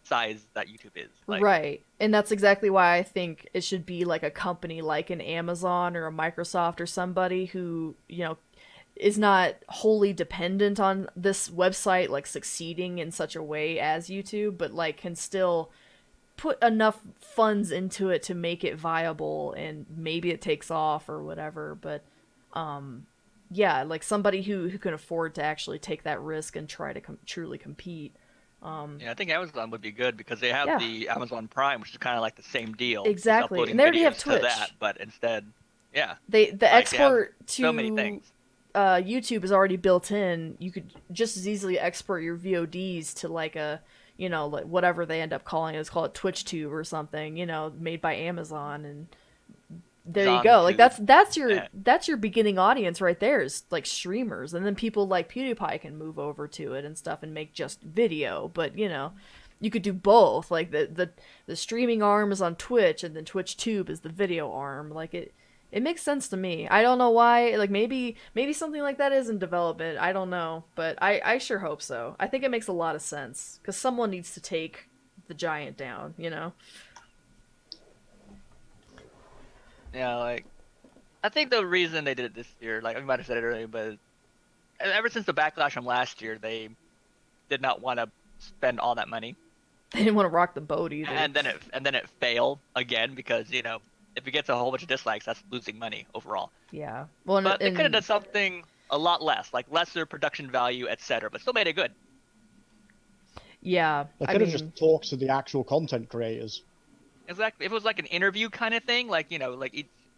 size that YouTube is. Like, right. And that's exactly why I think it should be like a company like an Amazon or a Microsoft or somebody who, is not wholly dependent on this website like succeeding in such a way as YouTube, but like can still put enough funds into it to make it viable, and maybe it takes off or whatever. But yeah, like somebody who can afford to actually take that risk and try to truly compete. yeah, I think Amazon would be good because they have Yeah. the Amazon Prime, which is kind of like the same deal. Just Exactly. uploading And they already have videos to Twitch. that, but instead, yeah, The like, they have export so many to things. YouTube is already built in. You could just as easily export your VODs to like a, like whatever they end up calling it. Let's call it TwitchTube or something, made by Amazon, and there you go. Like ZonTube. that's your Yeah. that's your beginning audience right there, is like streamers, and then people like PewDiePie can move over to it and stuff and make just video. But you could do both. Like the streaming arm is on Twitch, and then TwitchTube is the video arm. Like it makes sense to me. I don't know why. Like maybe something like that is in development. I don't know, but I sure hope so. I think it makes a lot of sense because someone needs to take the giant down. Yeah, like I think the reason they did it this year, like I might have said it earlier, but ever since the backlash from last year, they did not want to spend all that money, They didn't want to rock the boat either. and then it failed again because if it gets a whole bunch of dislikes, that's losing money overall. Yeah. Well, But they could have done something a lot less, like lesser production value, etc., but still made it good. Yeah. They I could have mean, just talked to the actual content creators. Exactly. If it was like an interview kind of thing, like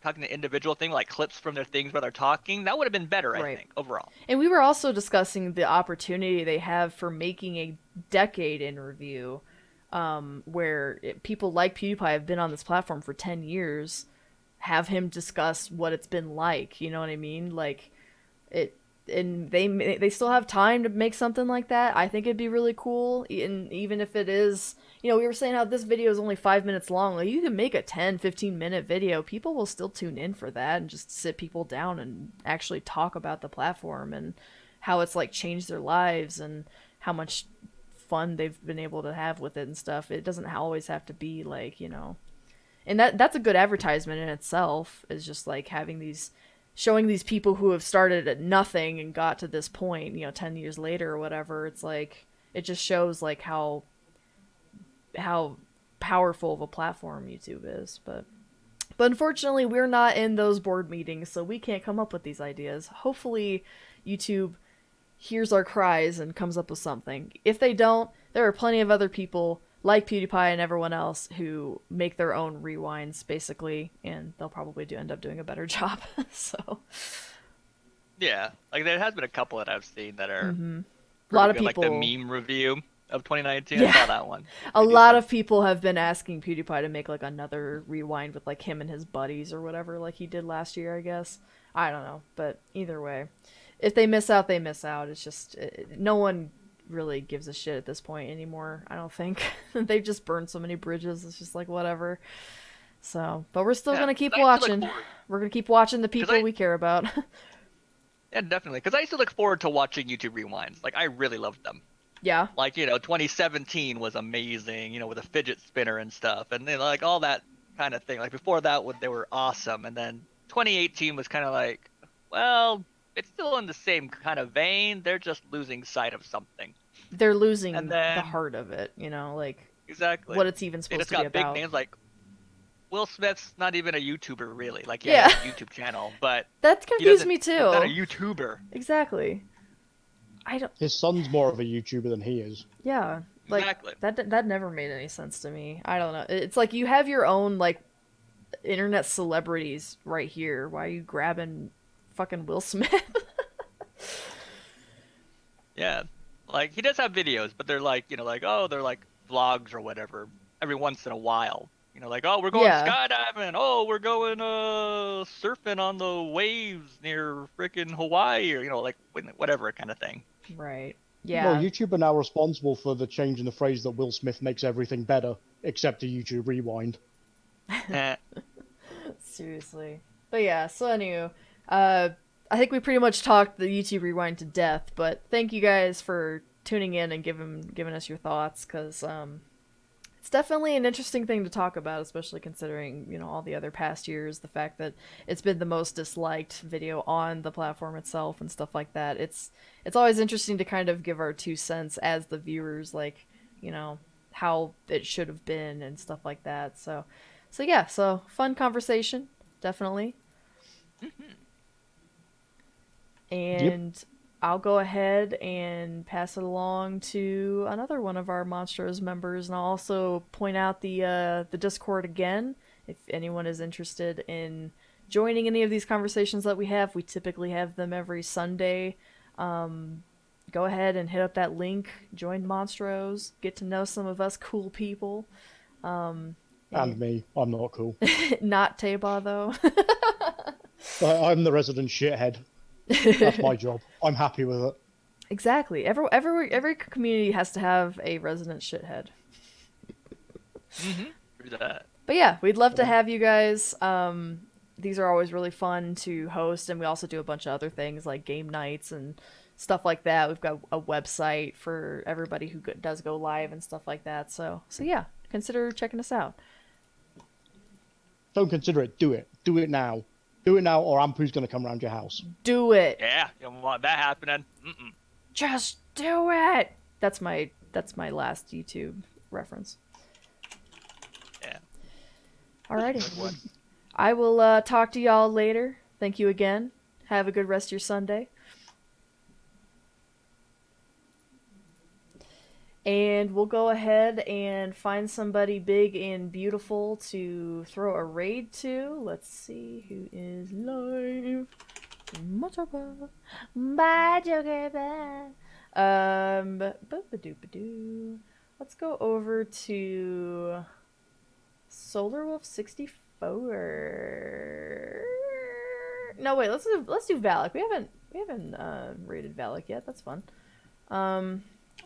talking to individual thing, like clips from their things where they're talking, that would have been better, I Right. think, overall. and we were also discussing the opportunity they have for making a decade in review, where people like PewDiePie have been on this platform for 10 years, have him discuss what it's been like. You know what I mean? Like it, and they still have time to make something like that. I think it'd be really cool. And even if it is, we were saying how this video is only 5 minutes long. Like you can make a 10-15 minute video. People will still tune in for that and just sit people down and actually talk about the platform and how it's like changed their lives and how much fun they've been able to have with it and stuff. It doesn't always have to be like, and that's a good advertisement in itself, is just like showing these people who have started at nothing and got to this point, 10 years later or whatever. It's like it just shows like how powerful of a platform YouTube is. But unfortunately we're not in those board meetings, so we can't come up with these ideas. Hopefully YouTube hears our cries and comes up with something. If they don't, there are plenty of other people like PewDiePie and everyone else who make their own rewinds basically, and they'll probably end up doing a better job. So Yeah, like there has been a couple that I've seen that are a lot of good, people, like the meme review of 2019. Yeah. I saw that one. a lot of people have been asking PewDiePie to make like another rewind with like him and his buddies or whatever, like he did last year, I guess. I don't know, but either way, if they miss out, they miss out. It's just no one really gives a shit at this point anymore, I don't think. They've just burned so many bridges. It's just like whatever. So, but we're still gonna keep I used to look watching. forward- We're gonna keep watching the people we care about. Yeah, definitely. Because I used to look forward to watching YouTube rewinds. Like I really loved them. Yeah. Like 2017 was amazing. With a fidget spinner and stuff, and then like all that kind of thing. Like before that, they were awesome, and then 2018 was kind of like, well, it's still in the same kind of vein. They're just losing sight of something. They're losing And then- the heart of it, like Exactly. what it's even They supposed just to be got big about. names like Will Smith's not even a YouTuber, really. Like, Yeah. he has a YouTube channel, but That he confused doesn't. me He's not a too. YouTuber. Exactly. I don't. His son's more of a YouTuber than he is. Yeah. Like Exactly. that never made any sense to me. I don't know. It's like you have your own like internet celebrities right here. Why are you grabbing fucking Will Smith? Yeah. Like, he does have videos, but they're like, like, oh, they're like vlogs or whatever. Every once in a while. Like, oh, we're going Yeah. skydiving. Oh, we're going surfing on the waves near frickin' Hawaii, or like whatever kind of thing. Right. Well, Yeah. YouTube are now responsible for the change in the phrase that Will Smith makes everything better, except a YouTube Rewind. Eh. Seriously. But yeah, so anyway, I think we pretty much talked the YouTube Rewind to death, but thank you guys for tuning in and giving us your thoughts, because it's definitely an interesting thing to talk about, especially considering, all the other past years, the fact that it's been the most disliked video on the platform itself and stuff like that. It's always interesting to kind of give our 2 cents as the viewers, like, how it should have been and stuff like that. So yeah, so fun conversation, definitely. Yep. And I'll go ahead and pass it along to another one of our Monstros members, and I'll also point out the Discord again if anyone is interested in joining any of these conversations that we have. We typically have them every Sunday. Go ahead and hit up that link, join Monstros, get to know some of us cool people. And me. I'm not cool. Not Taba though. I'm the resident shithead. That's my job. I'm happy with it. Exactly. Every community has to have a resident shithead. Do that. But yeah, we'd love to have you guys. These are always really fun to host, and we also do a bunch of other things like game nights and stuff like that. We've got a website for everybody who does go live and stuff like that. So yeah, consider checking us out. Don't consider it. Do it. Do it now. Do it now, or Ampu's going to come around your house. Do it. Yeah, you don't want that happening. Just do it. That's my last YouTube reference. Yeah. Alrighty. Good one. I will talk to y'all later. Thank you again. Have a good rest of your Sunday. And we'll go ahead and find somebody big and beautiful to throw a raid to. Let's see who is live. Bye, Joker. Bye. Boop-a-doop-a-doo. Let's go over to Solar Wolf 64. No, wait. Let's do Valak. We haven't rated Valak yet. That's fun.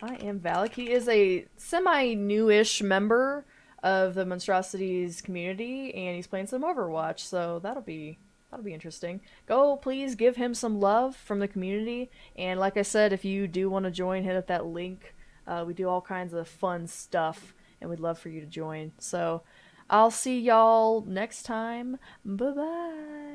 I am Valak. He is a semi-newish member of the Monstrosities community, and he's playing some Overwatch, so that'll be interesting. Go, please give him some love from the community, and like I said, if you do want to join, hit up that link. We do all kinds of fun stuff, and we'd love for you to join. So, I'll see y'all next time. Bye-bye.